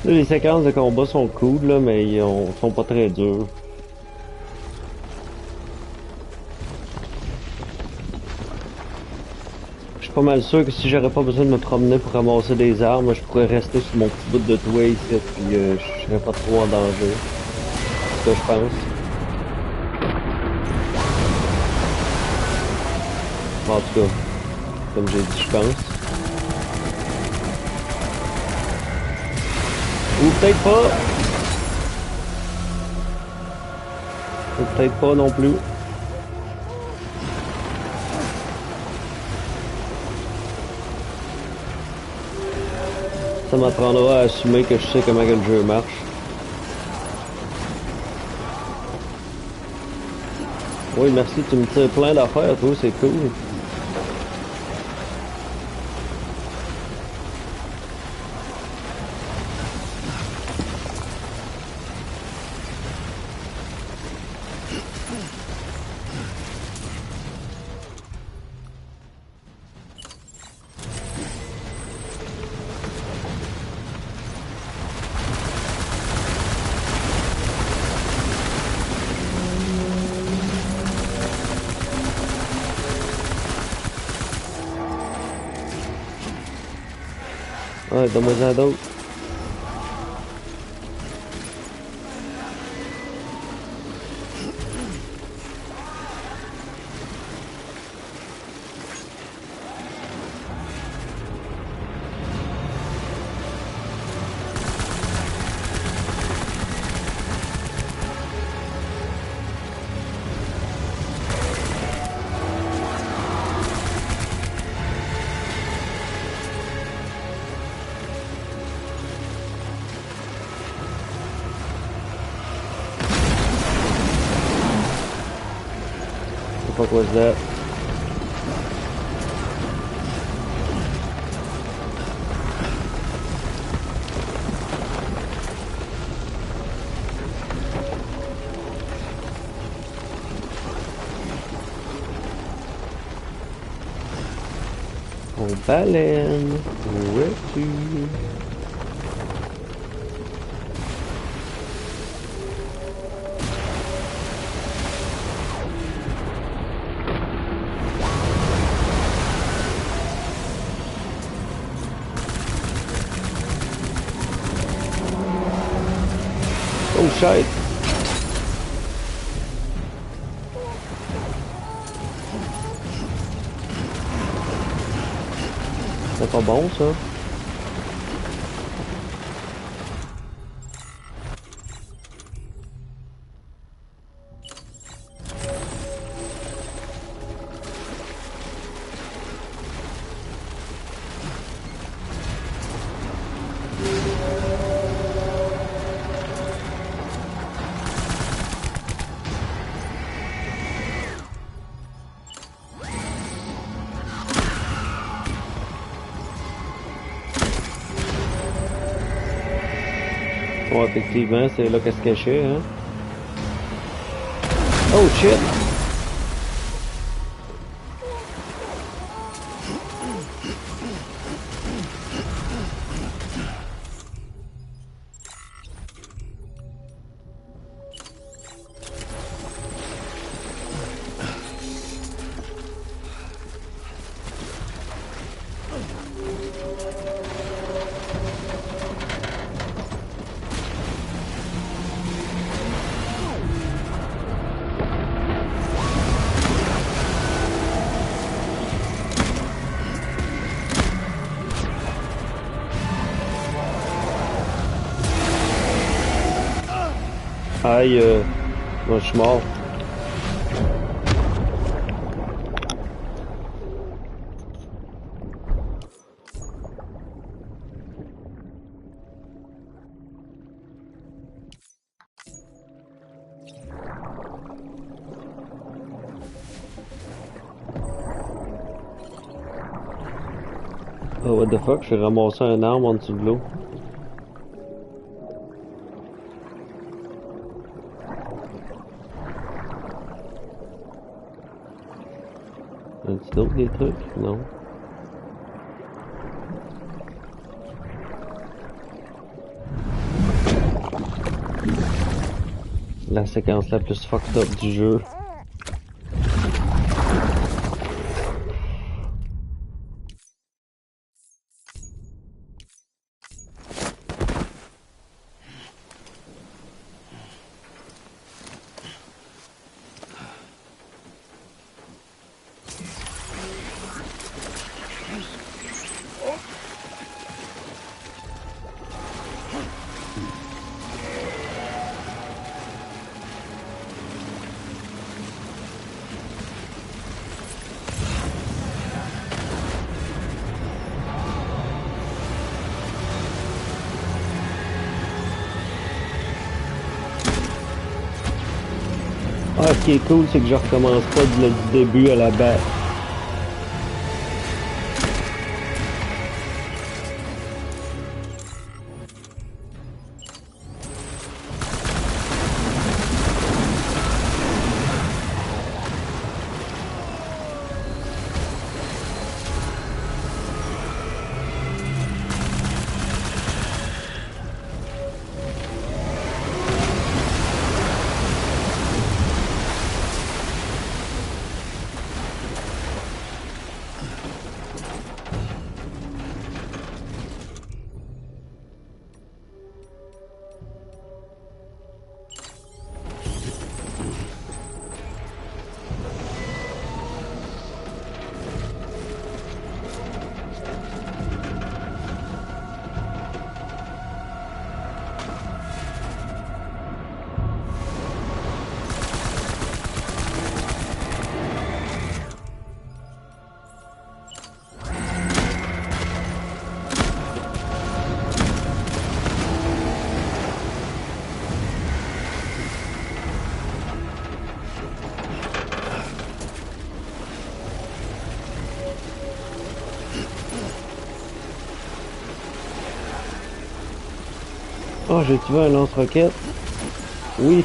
Là, les séquences de combat sont cool, là, mais sont pas très dures. Je suis pas mal sûr que si j'aurais pas besoin de me promener pour ramasser des armes, je pourrais rester sur mon petit bout de toit ici, puis je serais pas trop en danger. C'est ce que je pense. Bon, en tout cas, comme j'ai dit, je pense. Ou peut-être pas. Ou peut-être pas non plus. Ça m'apprendra à assumer que je sais comment que le jeu marche. Oui, merci, tu me tires plein d'affaires, toi, c'est cool. Ouais, donne-moi-en d'autres. fuck was that? Oh, baleine, où es-tu? Oh shit! C'est pas bon ça? Bon, effectivement, c'est là qu'elle se cachait, hein? Oh shit! Aïe, moi je suis mort. Oh, what the fuck, j'ai ramassé un arme en dessous de l'eau. As-tu d'autres des trucs? Non. La séquence la plus fucked up du jeu. Ah, ce qui est cool, c'est que je recommence pas du début à la base. Oh, j'ai tué un lance-roquette. Oui.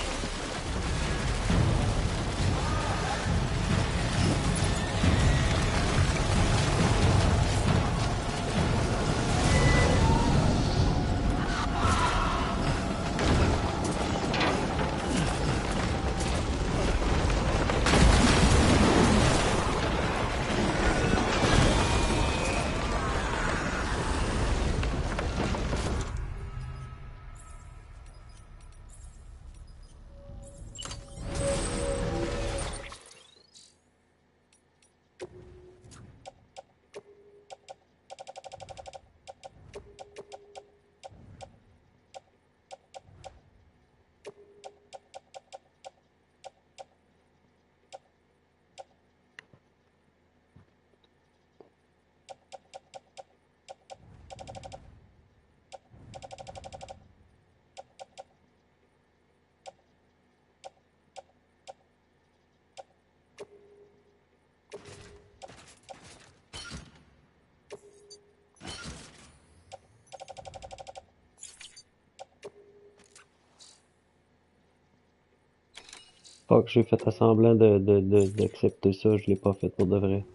Fuck, j'ai fait semblant d'accepter ça, je l'ai pas fait pour de vrai.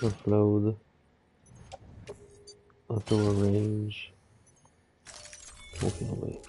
Offload. Auto arrange. Confirmer.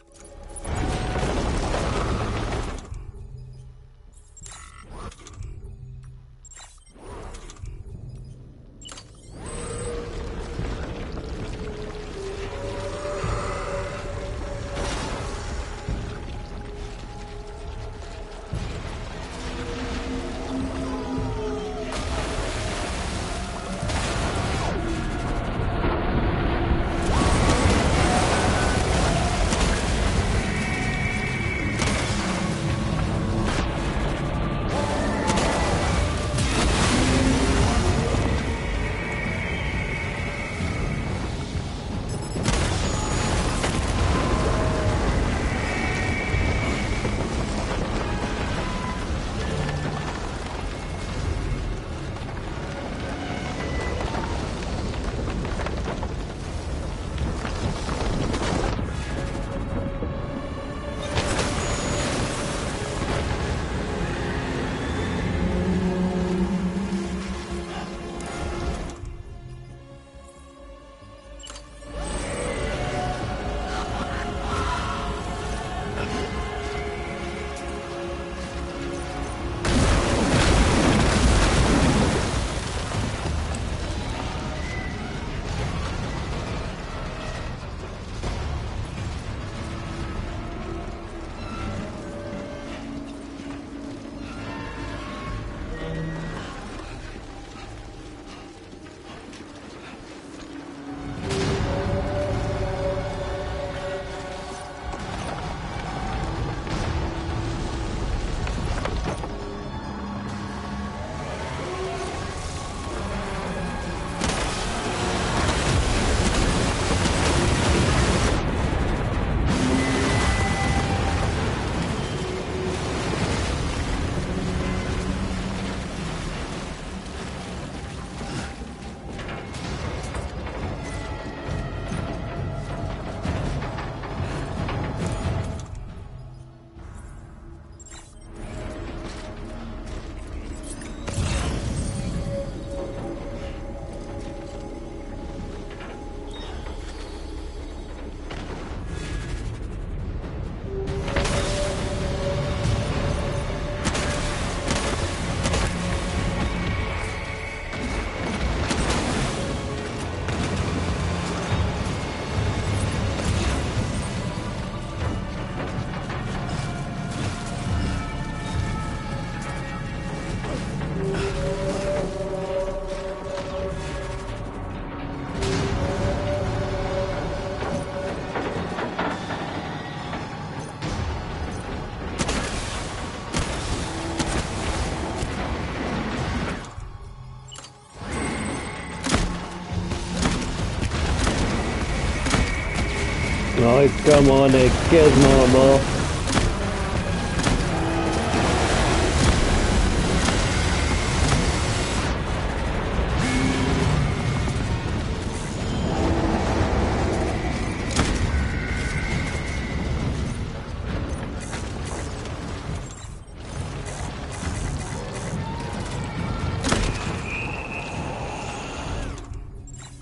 Ouais, comme on est quasiment mort.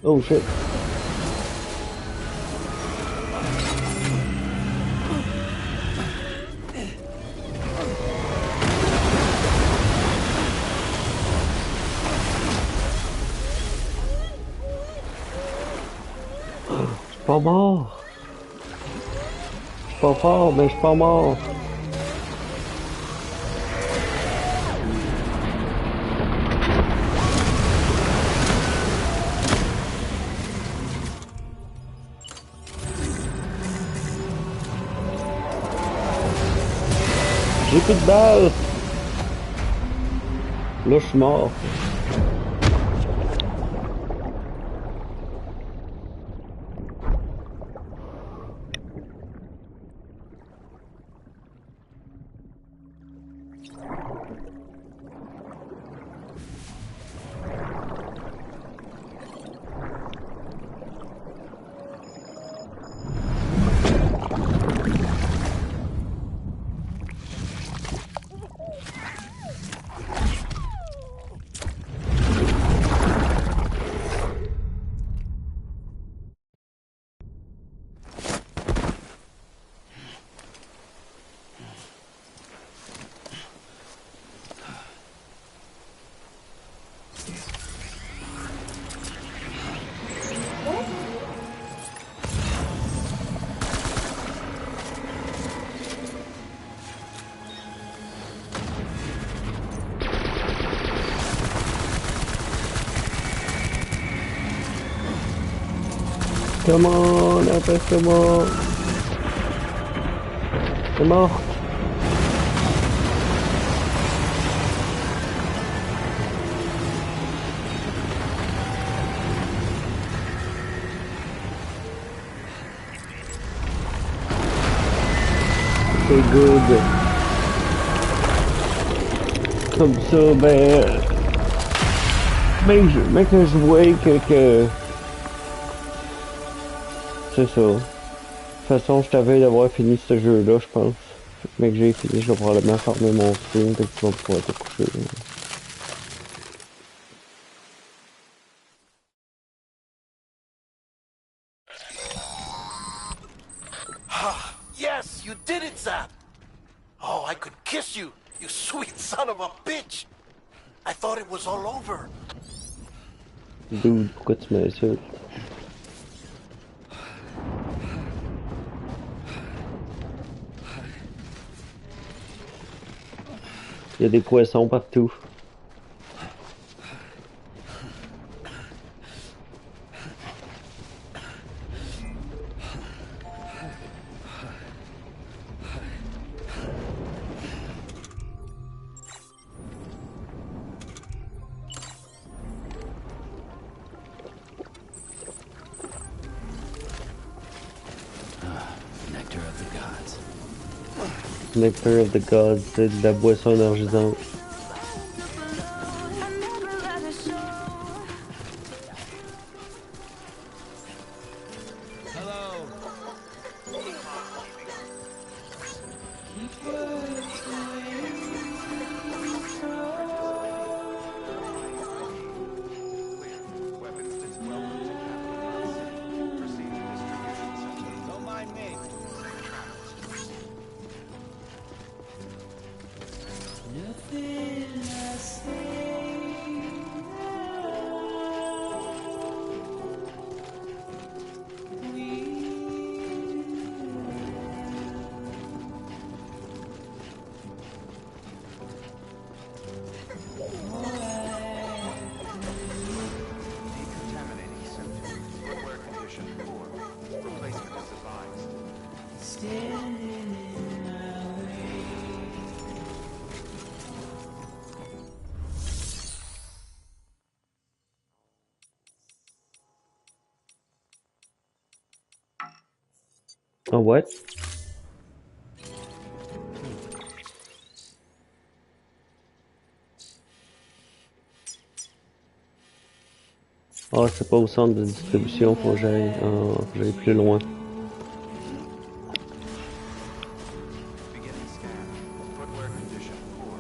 Oh shit. Je suis pas mort. Je suis pas fort, mais je suis pas mort. J'ai plus de balles. Là, je suis mort. Come on, apaise-moi. C'est mort. C'est good. Comme ça, mais que je vois que... C'est ça. De toute façon, je t'avais d'avoir fini ce jeu-là, je pense. Mais que j'ai fini, je vais probablement fermer mon stream, peut-être que tu vas pouvoir te coucher. Yes, you did it, Zap! Oh, I could kiss you, you sweet son of a bitch! I thought it was all over. Dude, pourquoi tu m'insultes? Il y a des poissons partout. Nectar of the Gods, c'est de la boisson énergisante. Nothing Ah ouais? Ah, c'est pas au centre de distribution, faut que j'aille plus loin. Beginning scan. Footwear condition poor.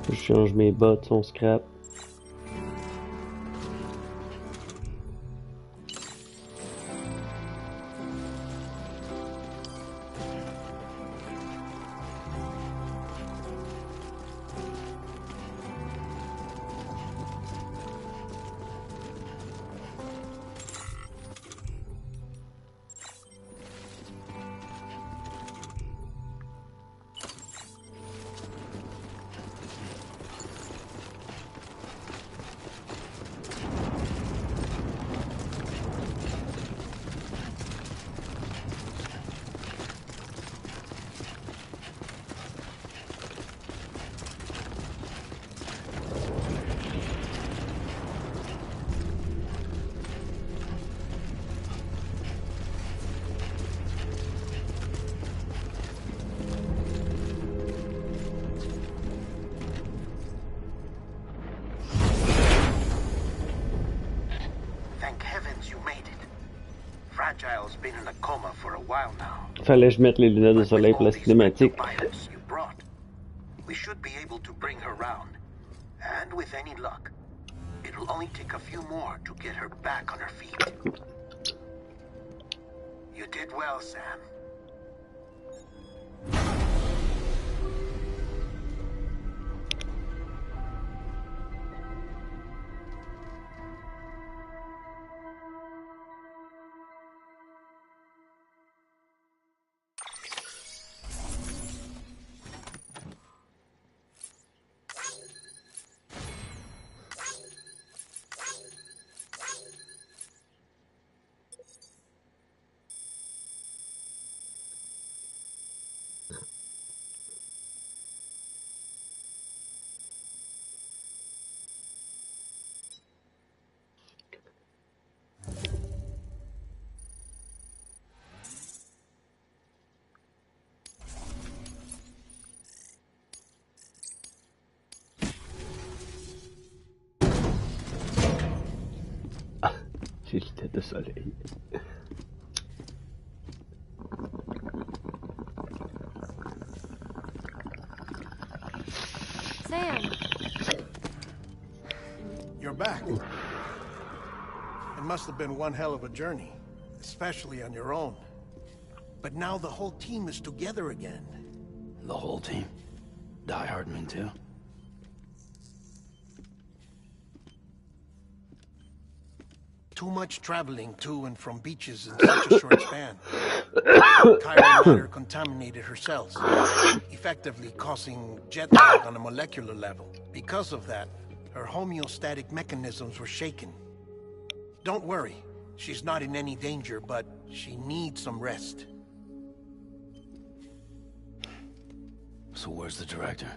Je change mes bottes, on scrap. Thank heavens you made it. Fragile's been in a coma for a while now. Fallait que je mette les lunettes de soleil pour la cinématique. You brought, we should be able to bring her round. And with any luck, it'll only take a few more to get her back on her feet. You did well, Sam. Les lunettes de soleil. Sam! You're back. It must have been one hell of a journey, especially on your own. But now the whole team is together again. The whole team? Die Hardman too? Too much traveling to and from beaches in such a short span. Chiral matter contaminated her cells, effectively causing jet lag on a molecular level. Because of that, her homeostatic mechanisms were shaken. Don't worry, she's not in any danger, but she needs some rest. So where's the director?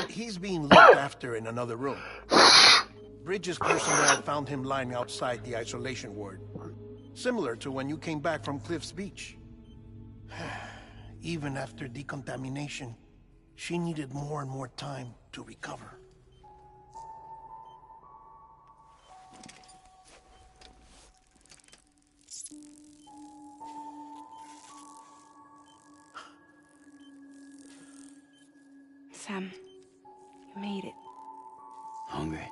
He's being looked after in another room. Bridges personnel found him lying outside the isolation ward. Similar to when you came back from Cliff's Beach. Even after decontamination, she needed more and more time to recover. Sam, you made it. Hungry?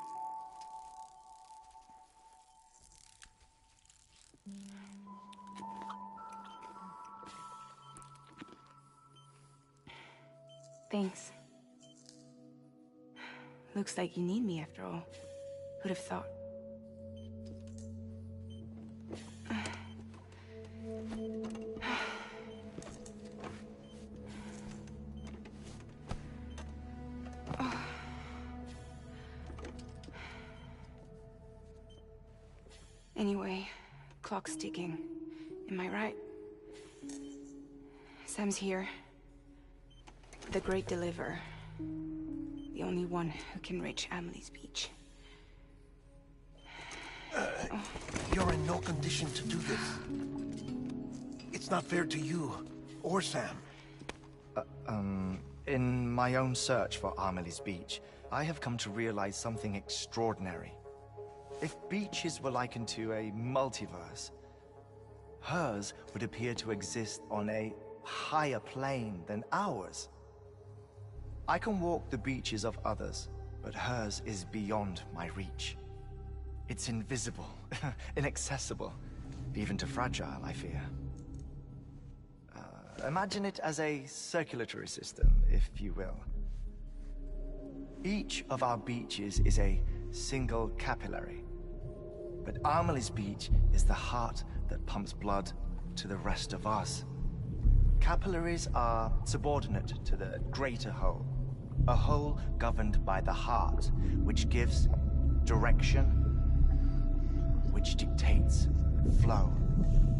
Thanks. Looks like you need me after all. Who'd have thought? Anyway, clock's ticking. Am I right? Sam's here. The Great Deliverer. The only one who can reach Amelie's beach. You're in no condition to do this. It's not fair to you or Sam. In my own search for Amelie's beach, I have come to realize something extraordinary. If beaches were likened to a multiverse, hers would appear to exist on a higher plane than ours. I can walk the beaches of others, but hers is beyond my reach. It's invisible, inaccessible, even to fragile, I fear. Imagine it as a circulatory system, if you will. Each of our beaches is a single capillary. But Amelie's beach is the heart that pumps blood to the rest of us. Capillaries are subordinate to the greater whole. A whole governed by the heart, which gives direction, which dictates flow,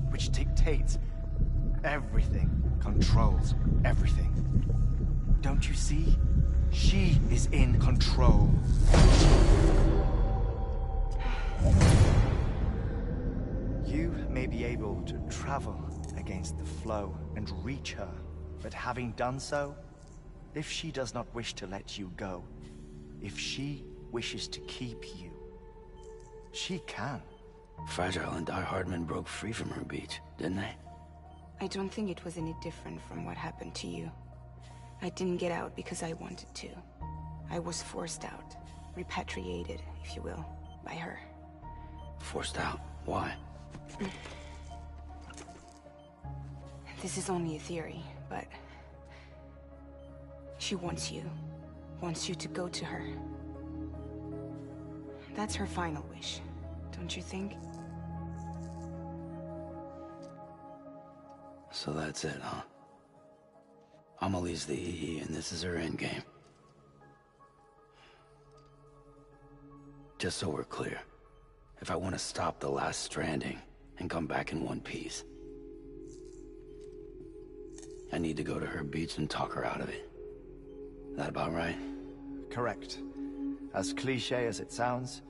which dictates everything, controls everything. Don't you see? She is in control. You may be able to travel against the flow and reach her, but having done so, if she does not wish to let you go, if she wishes to keep you, she can. Fragile and Die Hardman broke free from her beach, didn't they? I don't think it was any different from what happened to you. I didn't get out because I wanted to. I was forced out. Repatriated, if you will, by her. Forced out? Why? This is only a theory, but... she wants you. Wants you to go to her. That's her final wish, don't you think? So that's it, huh? Amelie's the EE, and this is her endgame. Just so we're clear, if I want to stop the last Stranding and come back in one piece, I need to go to her beach and talk her out of it. That about right? Correct. As cliché as it sounds,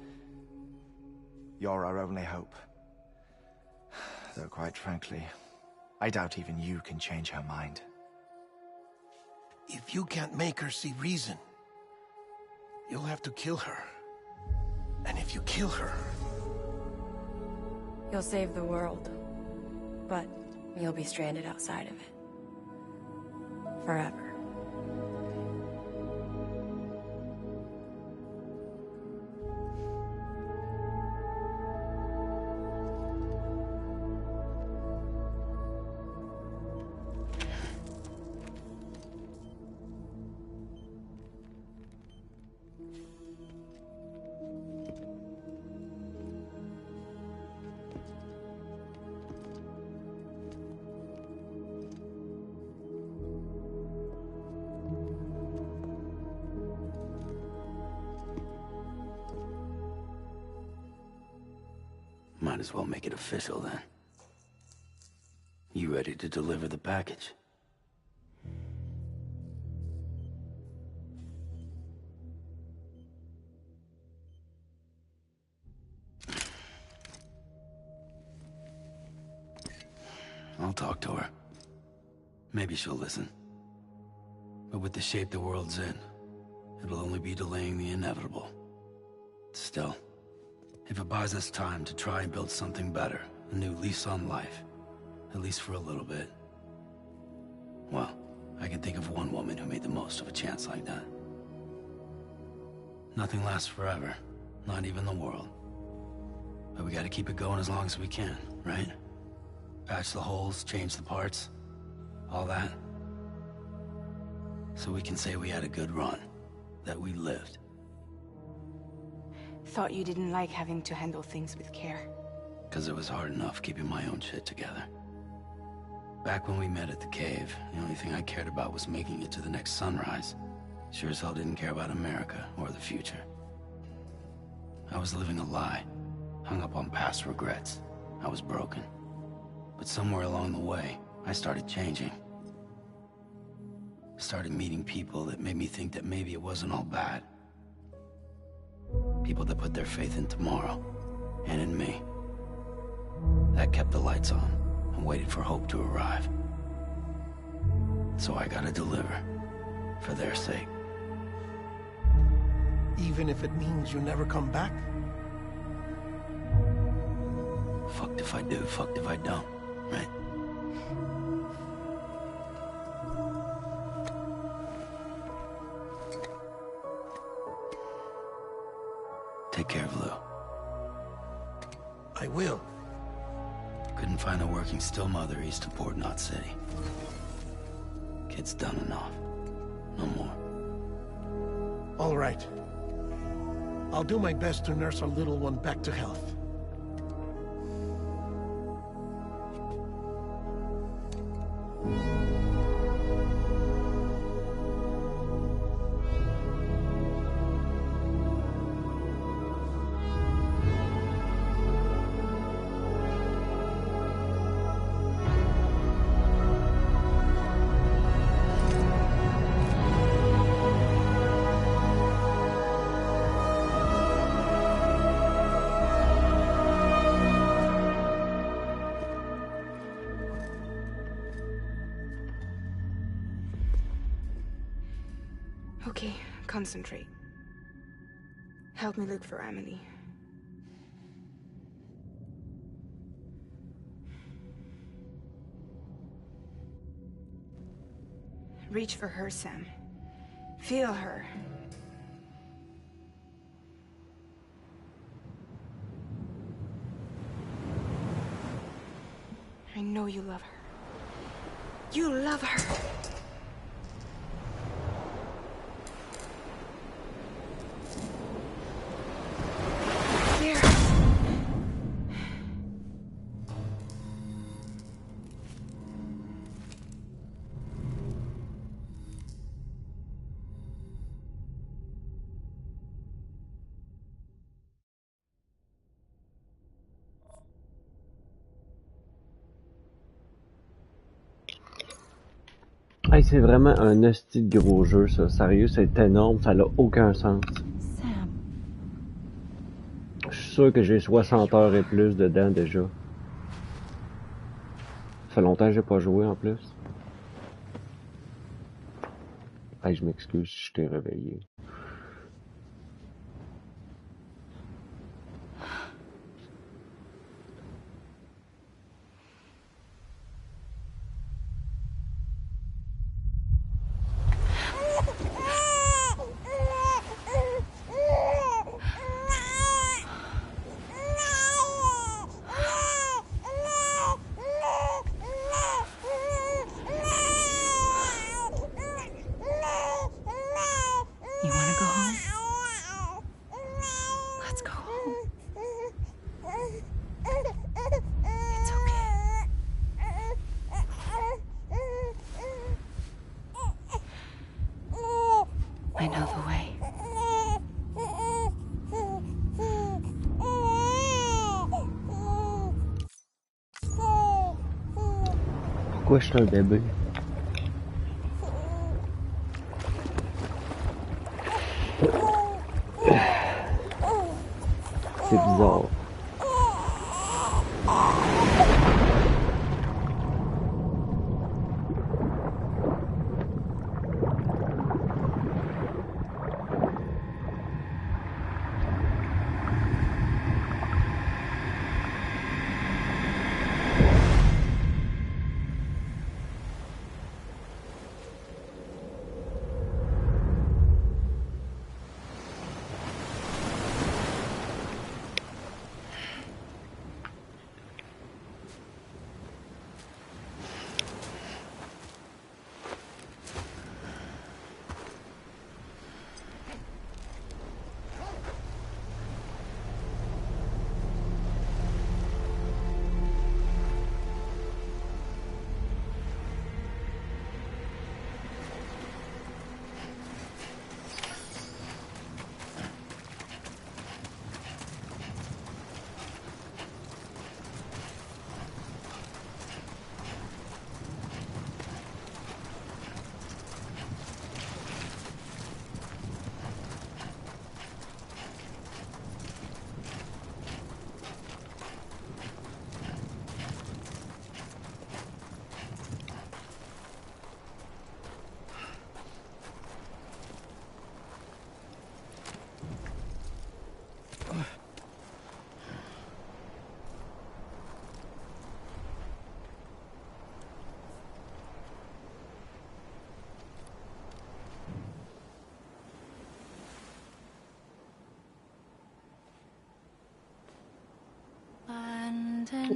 you're our only hope. Though quite frankly, I doubt even you can change her mind. If you can't make her see reason, you'll have to kill her. And if you kill her... You'll save the world, but you'll be stranded outside of it. Forever. Might as well make it official then. You ready to deliver the package? I'll talk to her. Maybe she'll listen. But with the shape the world's in, it'll only be delaying the inevitable. Still, if it buys us time to try and build something better, a new lease on life, at least for a little bit, well, I can think of one woman who made the most of a chance like that. Nothing lasts forever, not even the world. But we gotta keep it going as long as we can, right? Patch the holes, change the parts, all that. So we can say we had a good run. That we lived. Thought you didn't like having to handle things with care. Because it was hard enough keeping my own shit together. Back when we met at the cave, the only thing I cared about was making it to the next sunrise. Sure as hell didn't care about America or the future. I was living a lie, hung up on past regrets. I was broken. But somewhere along the way, I started changing. Started meeting people that made me think that maybe it wasn't all bad. People that put their faith in tomorrow, and in me. That kept the lights on, and waited for hope to arrive. So I gotta deliver, for their sake. Even if it means you never come back? Fucked if I do, fucked if I don't, right? Take care of Lou. I will. Couldn't find a working still mother east of Port Knot City. Kid's done enough. No more. All right. I'll do my best to nurse our little one back to health. Okay, concentrate. Help me look for Emily. Reach for her, Sam. Feel her. I know you love her. You love her! Hey, c'est vraiment un hostie de gros jeu, ça. Sérieux, c'est énorme, ça n'a aucun sens. Sam. Je suis sûr que j'ai 60 heures et plus dedans déjà. Ça fait longtemps que j'ai pas joué en plus. Hey, je m'excuse si je t'ai réveillé. You want to go home? Let's go home. It's okay. I know the way. Pourquoi je suis un bébé? C'est bizarre.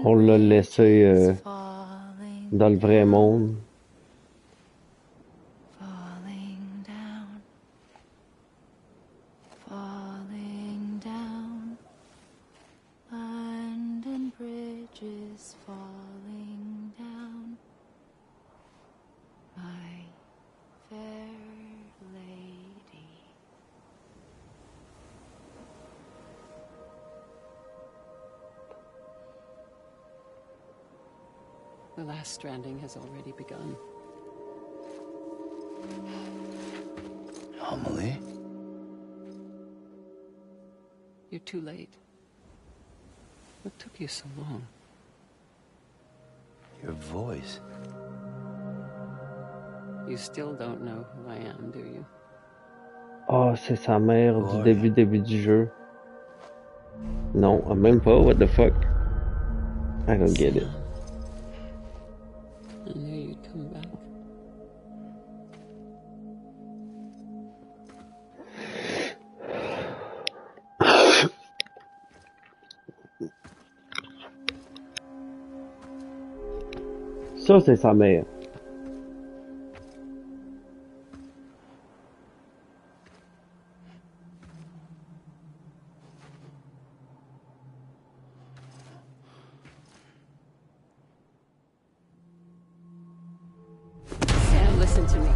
On l'a laissé dans le vrai monde. Falling down, falling down, London Bridge is falling down, my fair lady. The last stranding has already begun. Amelie? You're too late. What took you so long? Your voice. You still don't know who I am, do you? Oh, c'est sa mère du début du jeu. Non, même pas, what the fuck. I don't get it. I knew you'd come back. Ça, c'est sa mère. Sam, listen to me.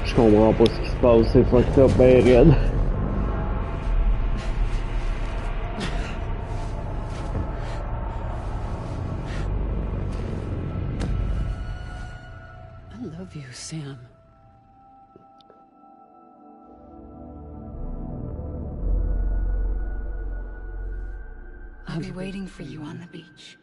Je comprends pas ce qui se passe, c'est fucked up ben raide. I love you, Sam. I'll be waiting for you on the beach.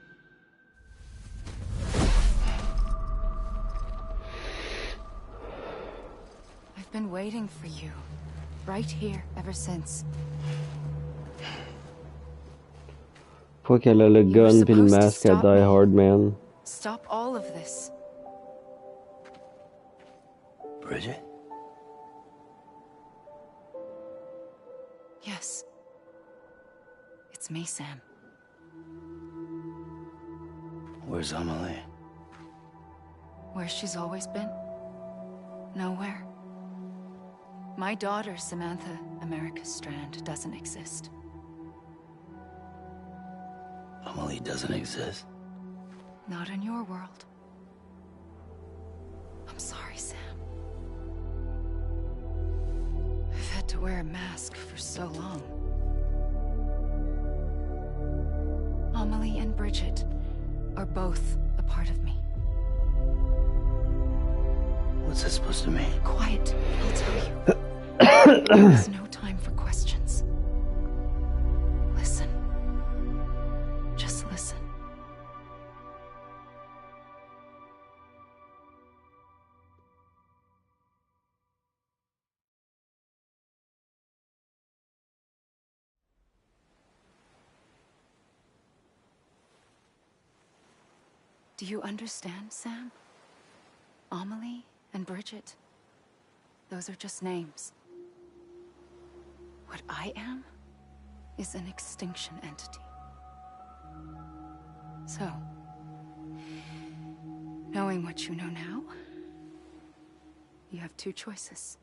I've been waiting for you, right here, ever since. Fois qu'elle a le gun pis le masque à Die Hard Man. Stop all of this. Bridget? Yes. It's me, Sam. Where's Amelie? Where she's always been? Nowhere. My daughter, Samantha America Strand, doesn't exist. Amelie doesn't exist? Not in your world. I'm sorry, Sam. I've had to wear a mask for so long. Amelie and Bridget are both a part of me. What's that supposed to mean? Quiet, I'll tell you. There's no time for questions. Listen. Just listen. Do you understand, Sam? Amelie and Bridget, those are just names. What I am is an extinction entity. So, knowing what you know now, you have two choices.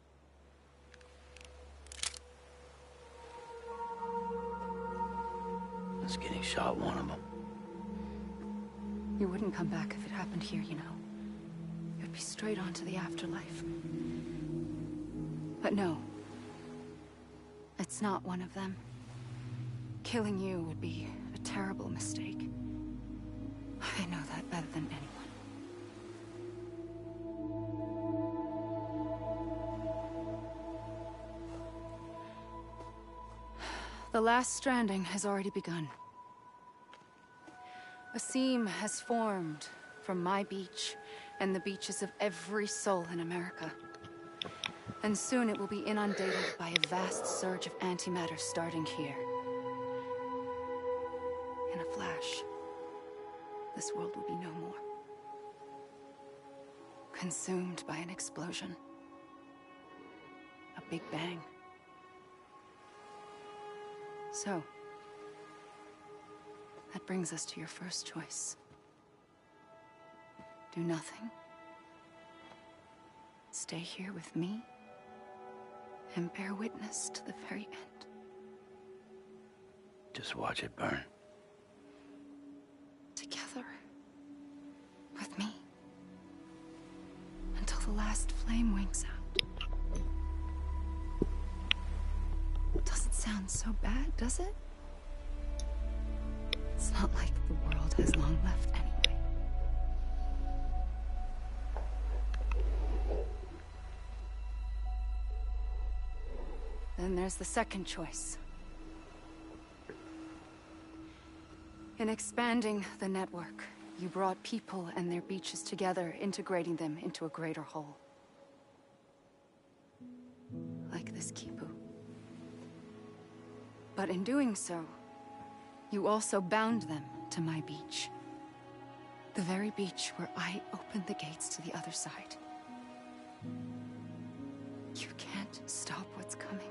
Is getting shot one of them? You wouldn't come back if it happened here, you know. You'd be straight on to the afterlife. But no. It's not one of them. Killing you would be a terrible mistake. I know that better than anyone. The last stranding has already begun. A seam has formed from my beach and the beaches of every soul in America. And soon it will be inundated by a vast surge of antimatter starting here. In a flash, this world will be no more. Consumed by an explosion. A big bang. So, that brings us to your first choice. Do nothing. Stay here with me and bear witness to the very end. Just watch it burn. Together. With me. Until the last flame winks out. Doesn't sound so bad, does it? It's not like the world has long left anyway. Then there's the second choice. In expanding the network, you brought people and their beaches together, integrating them into a greater whole. Like this Kipu. But in doing so, you also bound them to my beach. The very beach where I opened the gates to the other side. You can't stop what's coming.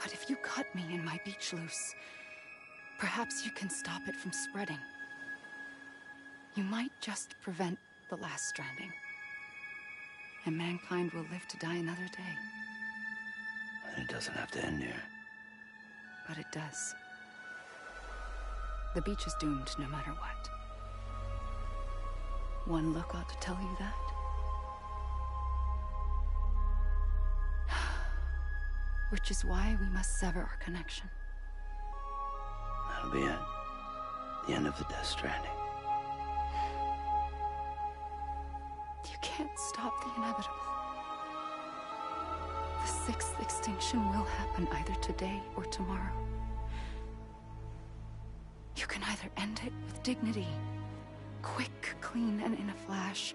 But if you cut me and my beach loose, perhaps you can stop it from spreading. You might just prevent the last stranding. And mankind will live to die another day. It doesn't have to end here. But it does. The beach is doomed no matter what. One look ought to tell you that. Which is why we must sever our connection. That'll be it. The end of the Death Stranding. You can't stop the inevitable. The sixth extinction will happen either today or tomorrow. You can either end it with dignity, quick, clean, and in a flash,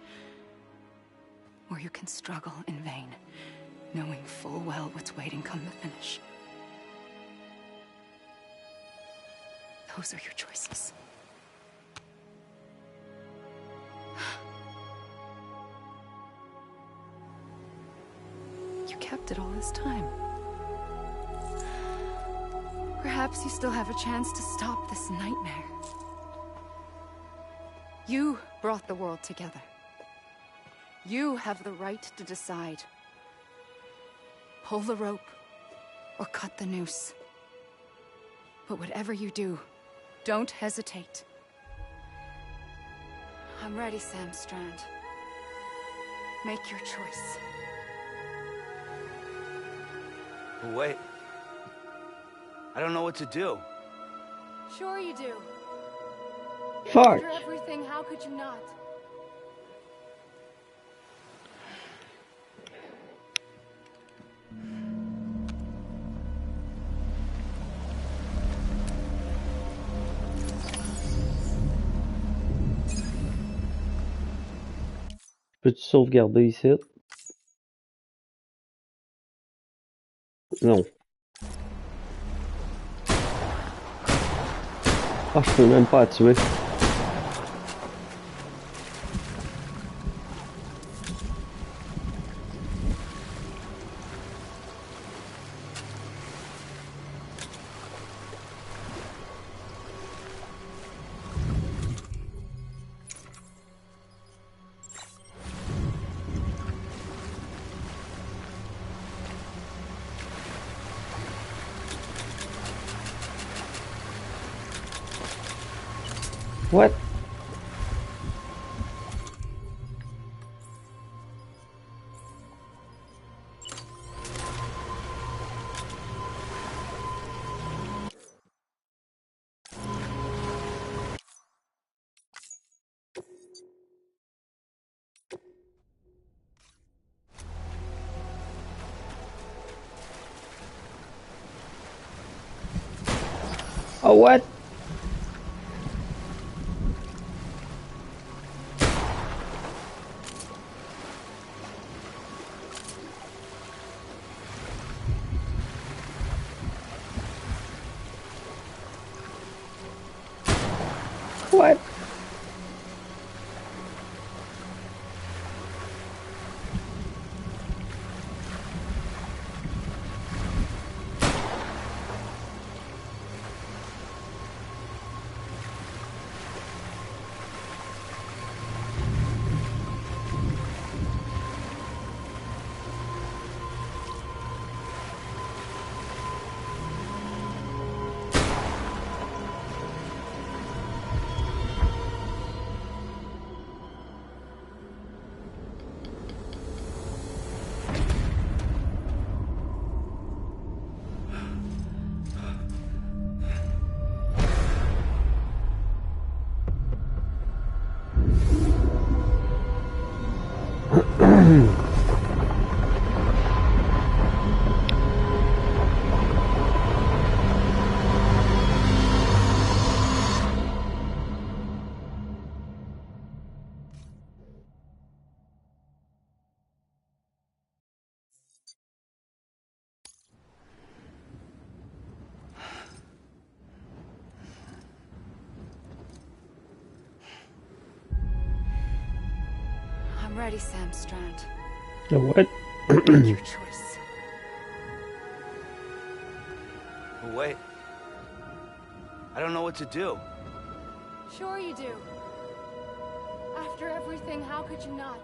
or you can struggle in vain, knowing full well what's waiting come the finish. Those are your choices. You kept it all this time. Perhaps you still have a chance to stop this nightmare. You brought the world together. You have the right to decide. Pull the rope or cut the noose. But whatever you do, don't hesitate. I'm ready, Sam Strand. Make your choice. But wait. I don't know what to do. Sure you do. Fuck. After everything, how could you not? Peux-tu sauvegarder ici? Non. Ah, je peux même pas la tuer. What? Oh, what? What? I'm ready, Sam Strand. The what? Make your choice. Wait. I don't know what to do. Sure you do. After everything, how could you not?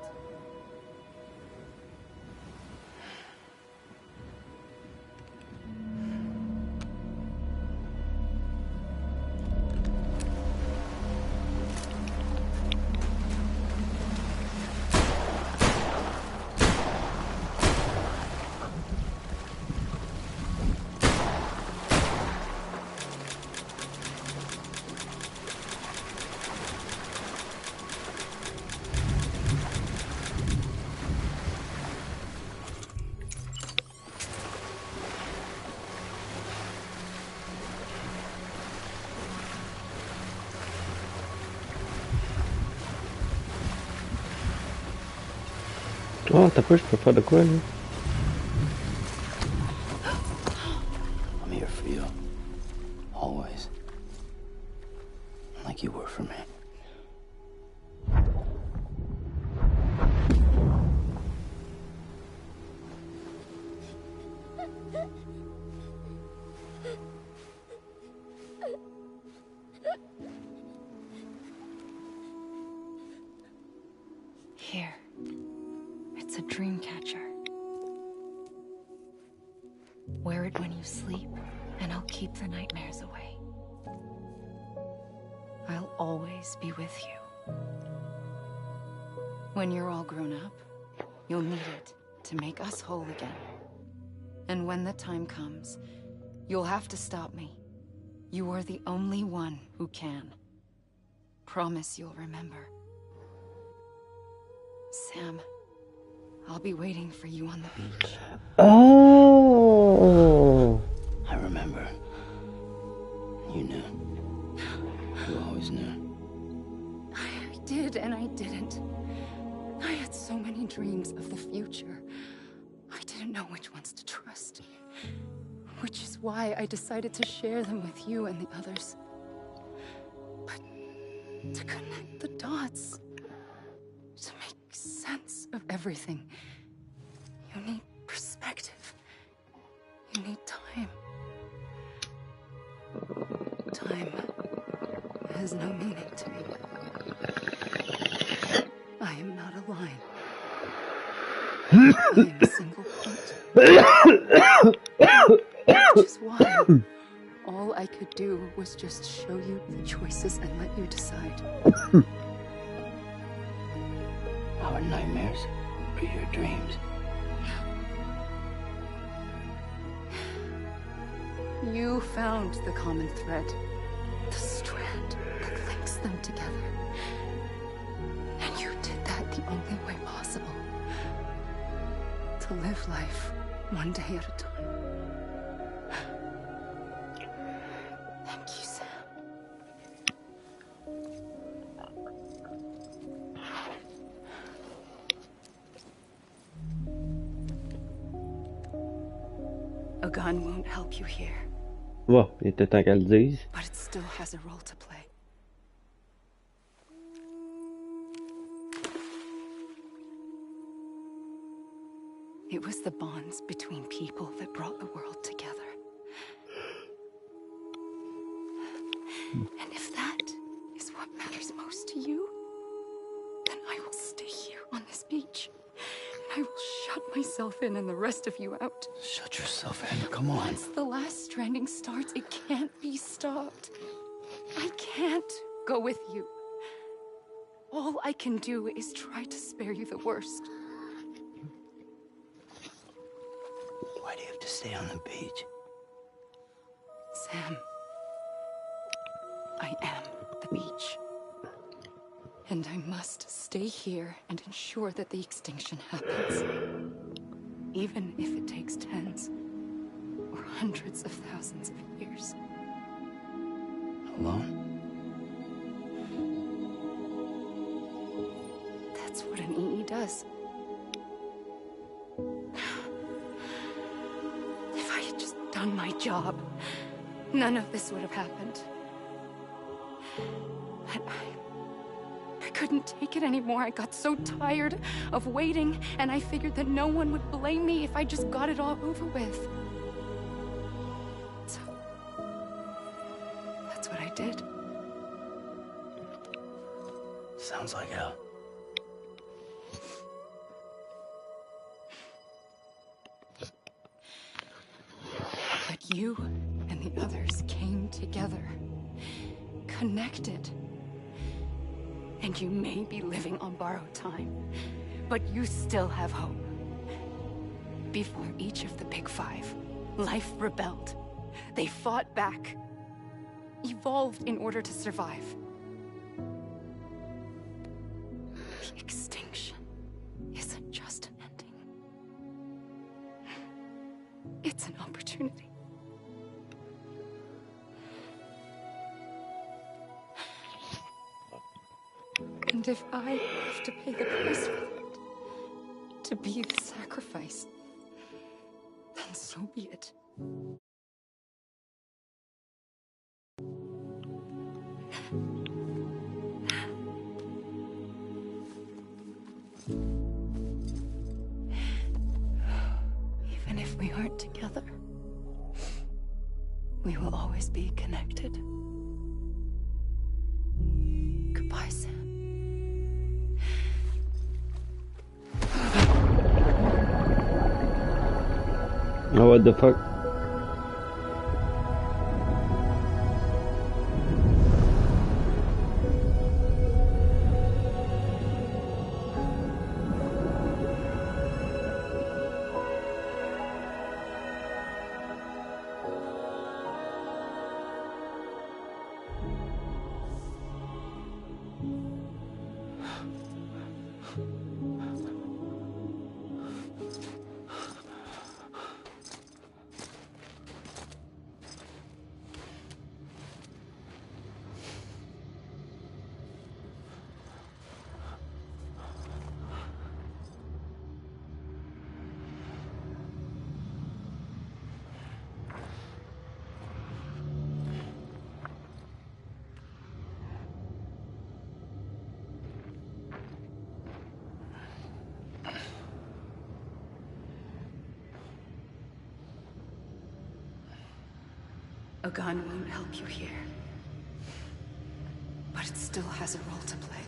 Oh, t'as pas, je peux faire de quoi, là? I'm here for you. Always. Like you were for me. Here. It's a dream catcher. Wear it when you sleep, and I'll keep the nightmares away. I'll always be with you. When you're all grown up, you'll need it to make us whole again. And when the time comes, you'll have to stop me. You are the only one who can. Promise you'll remember. Sam, I'll be waiting for you on the beach. Oh! I remember. You knew. You always knew. I did and I didn't. I had so many dreams of the future. I didn't know which ones to trust. Which is why I decided to share them with you and the others. But to connect the dots, to make sense of everything, you need perspective. You need time. Time has no meaning to me. I am not a line. I am a single point. Which is why all I could do was just show you the choices and let you decide. Our nightmares are your dreams. You found the common thread, the strand that links them together. And you did that the only way possible. To live life one day at a time. Thank you, Sam. A gun won't help you here. Bon, il était temps qu'elle le dise. But it still has a role to play. It was the bonds between people that brought the world together. And if that is what matters most to you, then I will stay here on this beach. And I will shut myself in and the rest of you out. Shut yourself in, come on. Once the last stranding starts, it can't be stopped. I can't go with you. All I can do is try to spare you the worst. Why do you have to stay on the beach? Sam, I am the beach. And I must stay here and ensure that the extinction happens. Even if it takes tens or hundreds of thousands of years. Alone? That's what an EE does. If I had just done my job, none of this would have happened. But I couldn't take it anymore. I got so tired of waiting, and I figured that no one would blame me if I just got it all over with. So, that's what I did. Sounds like hell. But you and the others came together, connected. And you may be living on borrowed time, but you still have hope. Before each of the Big Five, life rebelled. They fought back, evolved in order to survive. The extinction isn't just an ending. It's an opportunity. And if I have to pay the price for it, to be the sacrifice, then so be it. Even if we aren't together, we will always be connected. Goodbye, Sam. Oh, what the fuck? A gun won't help you here, but it still has a role to play.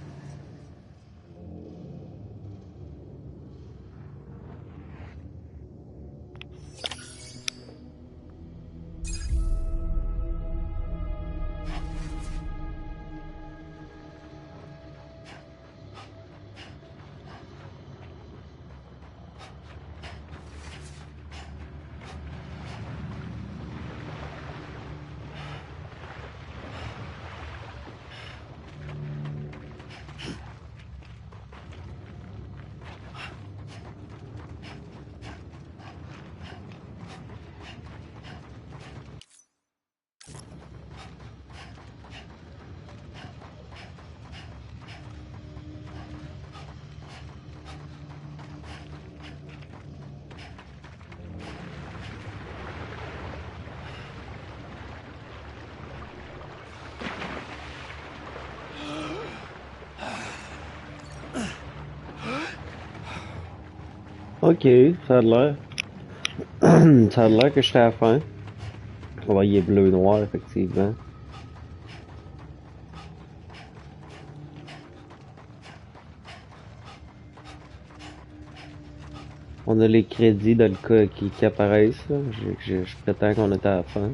Ok, ça a l'air. Ça a l'air que j'étais à la fin. Ouais, il est bleu-noir, effectivement. On a les crédits dans le cas qui apparaissent, là. Je prétends qu'on était à la fin.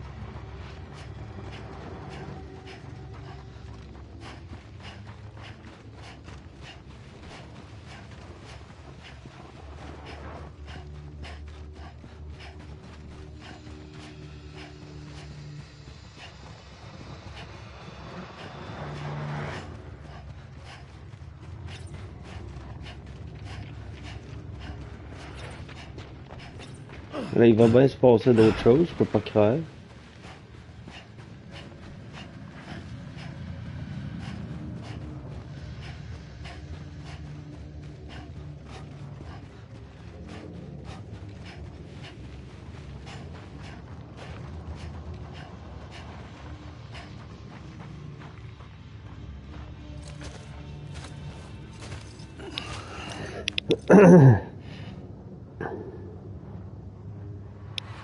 Là, il va bien se passer d'autres choses, je peux pas croire.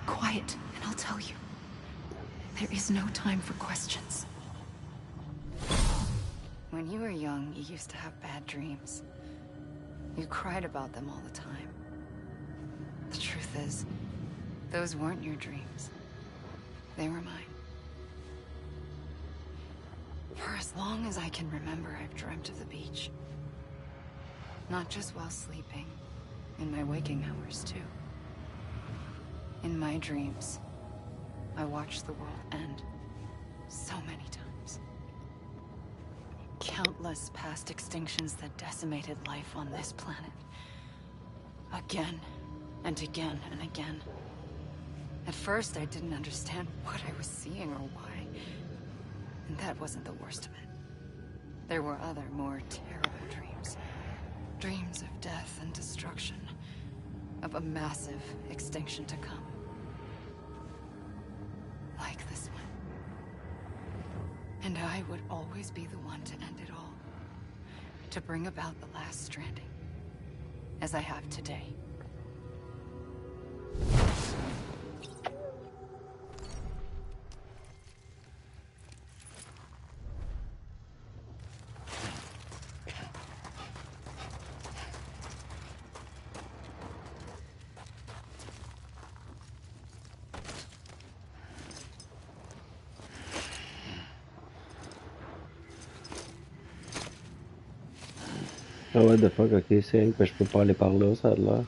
Quiet, and I'll tell you. There is no time for questions. When you were young, you used to have bad dreams. You cried about them all the time. The truth is, those weren't your dreams. They were mine. For as long as I can remember, I've dreamt of the beach. Not just while sleeping, in my waking hours, too. In my dreams, I watched the world end so many times. Countless past extinctions that decimated life on this planet. Again, and again, and again. At first, I didn't understand what I was seeing or why. And that wasn't the worst of it. There were other, more terrible dreams. Dreams of death and destruction. Of a massive extinction to come. Like this one. And I would always be the one to end it all. To bring about the last stranding. As I have today. Ah ouais, the fuck, ok, c'est rien que je peux pas aller par là, ça a l'air.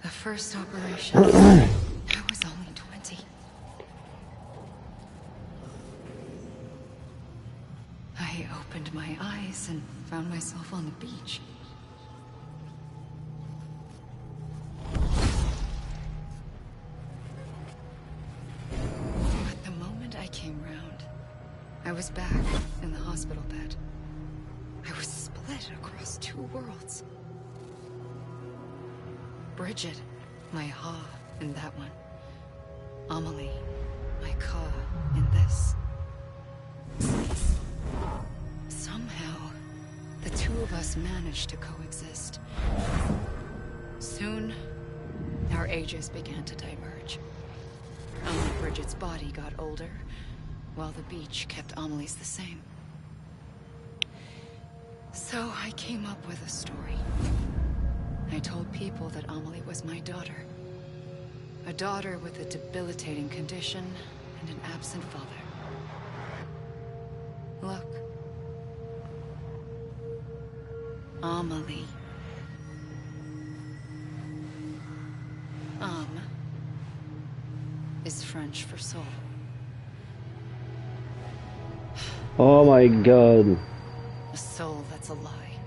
The first operation, I was only 20. I opened my eyes and found myself on the beach. But the moment I came round, I was back in the hospital bed. I was split across two worlds. Bridget, my Ha in that one. Amelie, my Ka in this. Somehow, the two of us managed to coexist. Soon, our ages began to diverge. Only Bridget's body got older, while the beach kept Amelie's the same. So I came up with a story. I told people that Amelie was my daughter. A daughter with a debilitating condition and an absent father. Look. Amelie. Is French for soul. Oh my god. A soul that's a lie.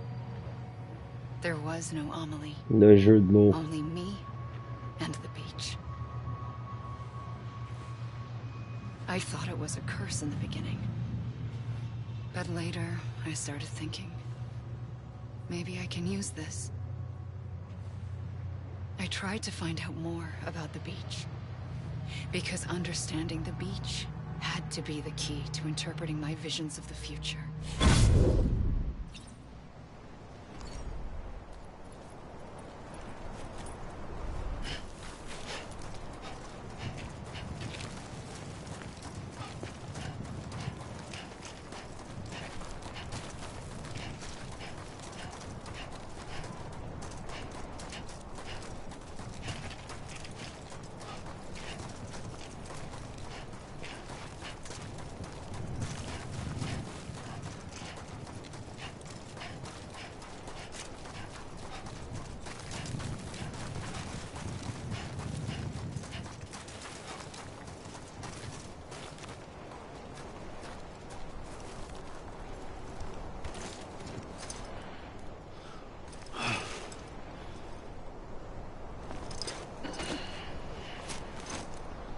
There was no Amelie. Le jeu de mots. Only me and the beach. I thought it was a curse in the beginning. But later, I started thinking, maybe I can use this. I tried to find out more about the beach. Because understanding the beach had to be the key to interpreting my visions of the future.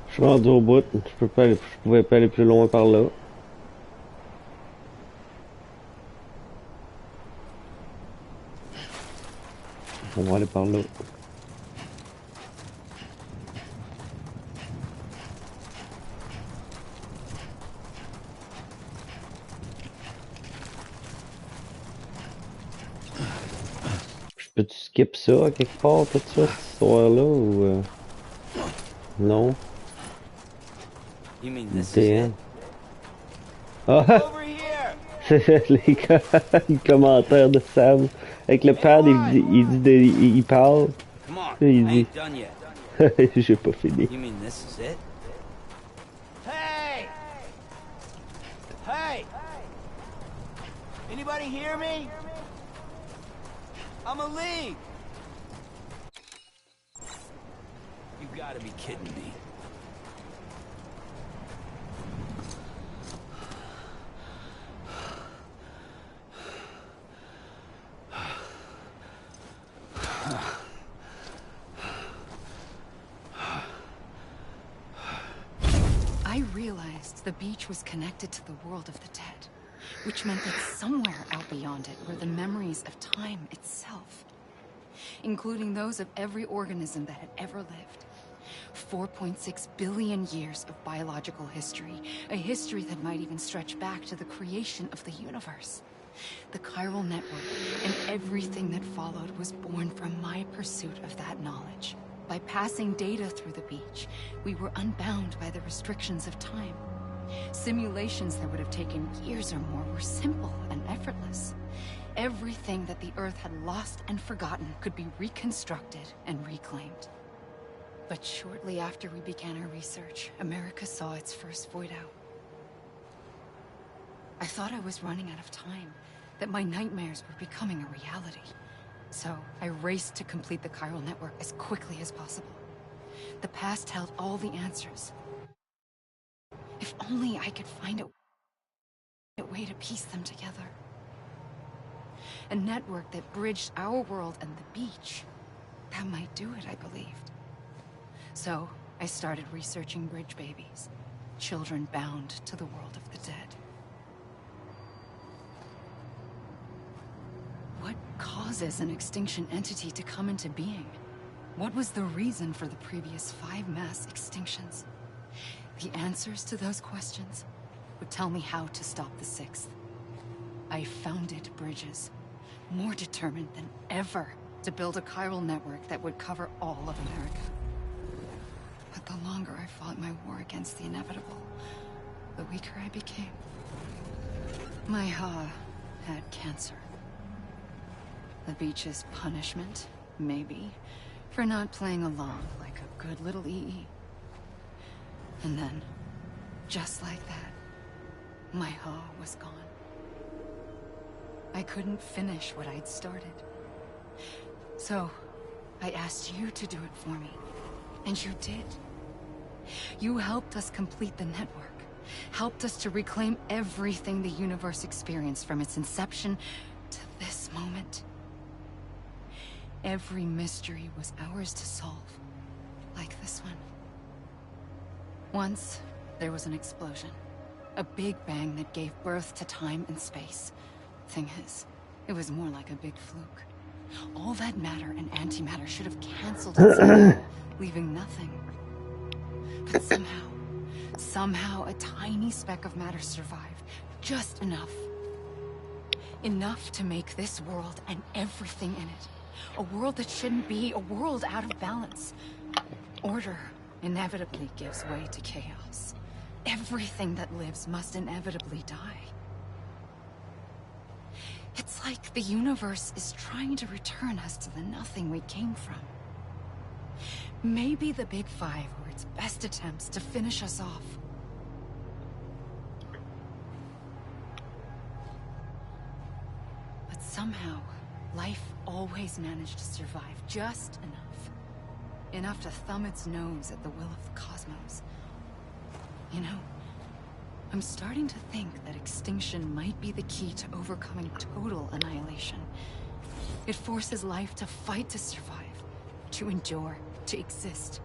Je suis rendu au bout, je pouvais pas aller plus loin par là. On va aller par là. Je peux-tu skip ça à quelque part, tout ça, cette histoire-là, ou... Non. You mean this is it? Ah! C'est les commentaires de Sam. Avec le pad, il parle. Il dit... J'ai pas fini. You mean this is it? Hey! Hey! Anybody hear me? I'm a league! You gotta be kidding me. I realized the beach was connected to the world of the dead, which meant that somewhere out beyond it were the memories of time itself, including those of every organism that had ever lived. 4.6 billion years of biological history, a history that might even stretch back to the creation of the universe. The chiral network and everything that followed was born from my pursuit of that knowledge. By passing data through the beach, we were unbound by the restrictions of time. Simulations that would have taken years or more were simple and effortless. Everything that the Earth had lost and forgotten could be reconstructed and reclaimed. But shortly after we began our research, America saw its first void out. I thought I was running out of time, that my nightmares were becoming a reality. So I raced to complete the chiral network as quickly as possible. The past held all the answers. If only I could find a way to piece them together. A network that bridged our world and the beach. That might do it, I believed. So I started researching bridge babies, children bound to the world of the dead. What causes an extinction entity to come into being? What was the reason for the previous 5 mass extinctions? The answers to those questions would tell me how to stop the 6th. I founded bridges, more determined than ever to build a chiral network that would cover all of America. But the longer I fought my war against the inevitable, the weaker I became. My Ha had cancer. The beach's punishment, maybe, for not playing along like a good little EE. And then, just like that, my Ha was gone. I couldn't finish what I'd started. So, I asked you to do it for me. And you did. You helped us complete the network. Helped us to reclaim everything the universe experienced from its inception to this moment. Every mystery was ours to solve. Like this one. Once, there was an explosion. A big bang that gave birth to time and space. Thing is, it was more like a big fluke. All that matter and antimatter should have canceled itself, leaving nothing. But somehow a tiny speck of matter survived. Just enough. Enough to make this world and everything in it. A world that shouldn't be, a world out of balance. Order inevitably gives way to chaos. Everything that lives must inevitably die. It's like the universe is trying to return us to the nothing we came from. Maybe the Big Five were its best attempts to finish us off. But somehow, life always managed to survive just enough. Enough to thumb its nose at the will of the cosmos. You know, I'm starting to think that extinction might be the key to overcoming total annihilation. It forces life to fight to survive, to endure, to exist.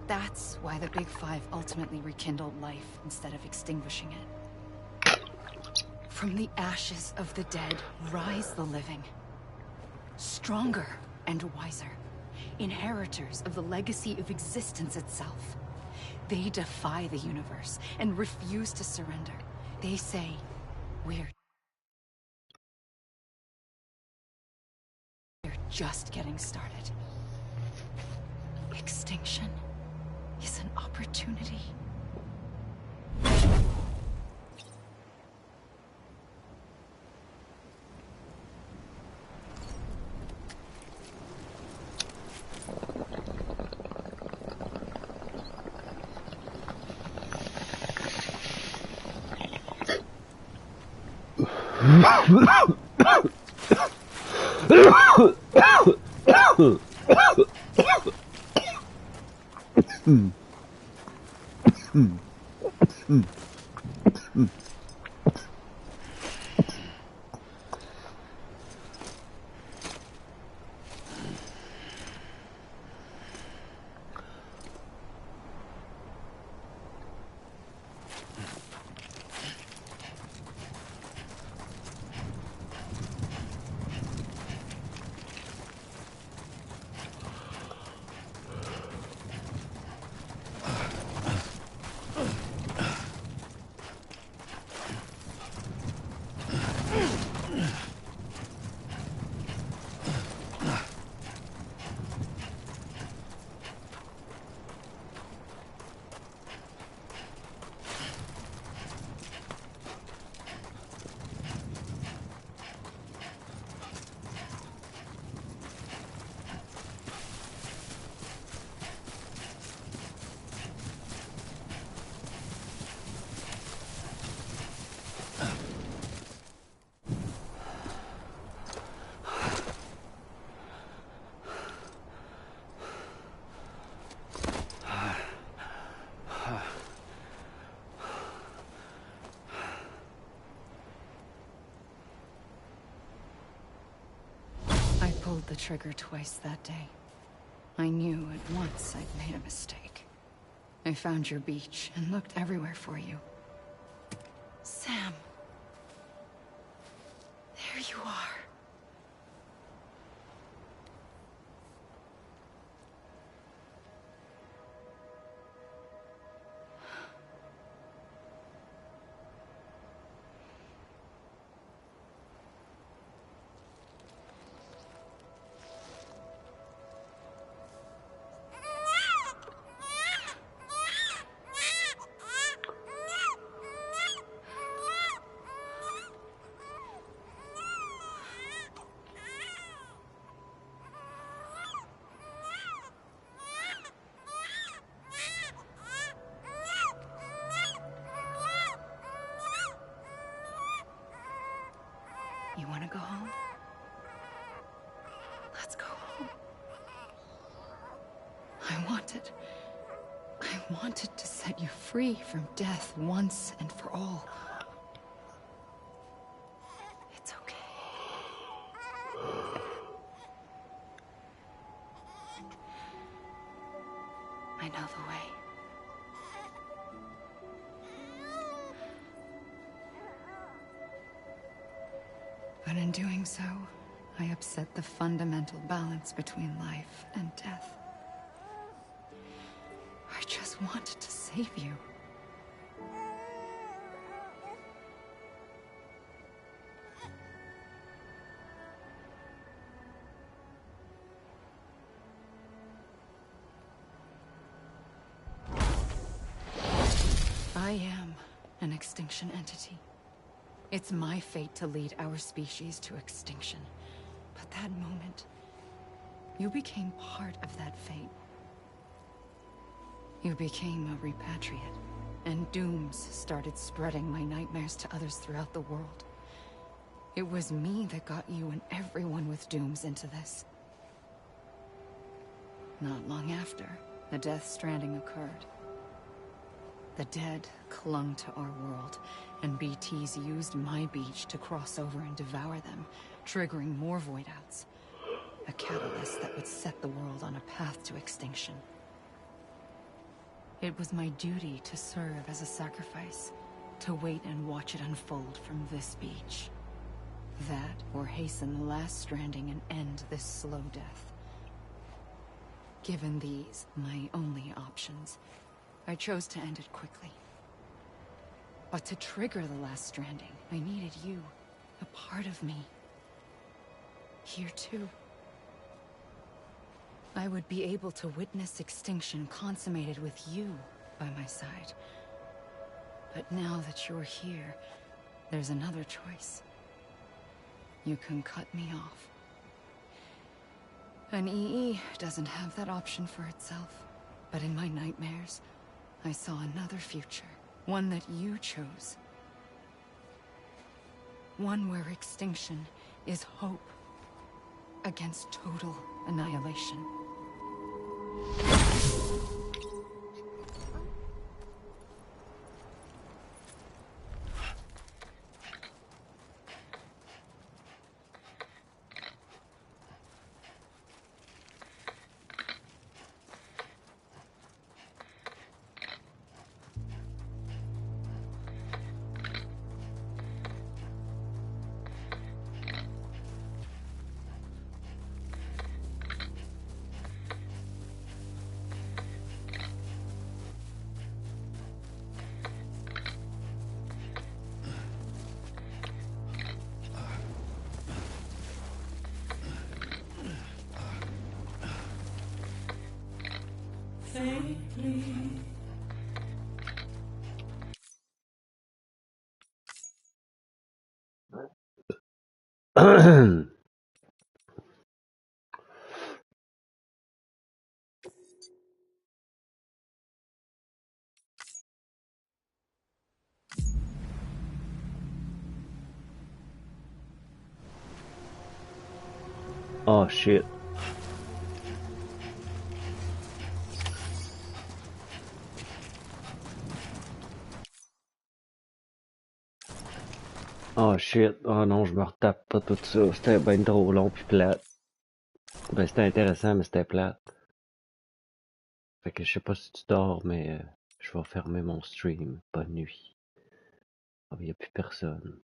That's why the Big Five ultimately rekindled life instead of extinguishing it. From the ashes of the dead rise the living. Stronger and wiser. Inheritors of the legacy of existence itself. They defy the universe and refuse to surrender. They say, we're just getting started. Extinction is an opportunity. I pulled the trigger twice that day. I knew at once I'd made a mistake. I found your beach and looked everywhere for you. Sam. There you are. You want to go home? Let's go home. I wanted to set you free from death once and for all. It's okay. know the way. But in doing so, I upset the fundamental balance between life and death. I just wanted to save you. I am an extinction entity. It's my fate to lead our species to extinction. But that moment, you became part of that fate. You became a repatriate, and dooms started spreading my nightmares to others throughout the world. It was me that got you and everyone with dooms into this. Not long after, the Death Stranding occurred. The dead clung to our world, and BTs used my beach to cross over and devour them, triggering more void outs. A catalyst that would set the world on a path to extinction. It was my duty to serve as a sacrifice, to wait and watch it unfold from this beach. That, or hasten the last stranding and end this slow death. Given these, my only options, I chose to end it quickly. But to trigger the last stranding, I needed you, a part of me. Here too. I would be able to witness extinction consummated with you by my side. But now that you're here, there's another choice. You can cut me off. An EE doesn't have that option for itself. But in my nightmares, I saw another future. One that you chose. One where extinction is hope against total annihilation. Oh shit. Oh shit. Oh non, je me retape pas tout ça. C'était ben trop long pis plate. Ben c'était intéressant, mais c'était plate. Fait que je sais pas si tu dors, mais je vais fermer mon stream. Bonne nuit. Ah, y a plus personne.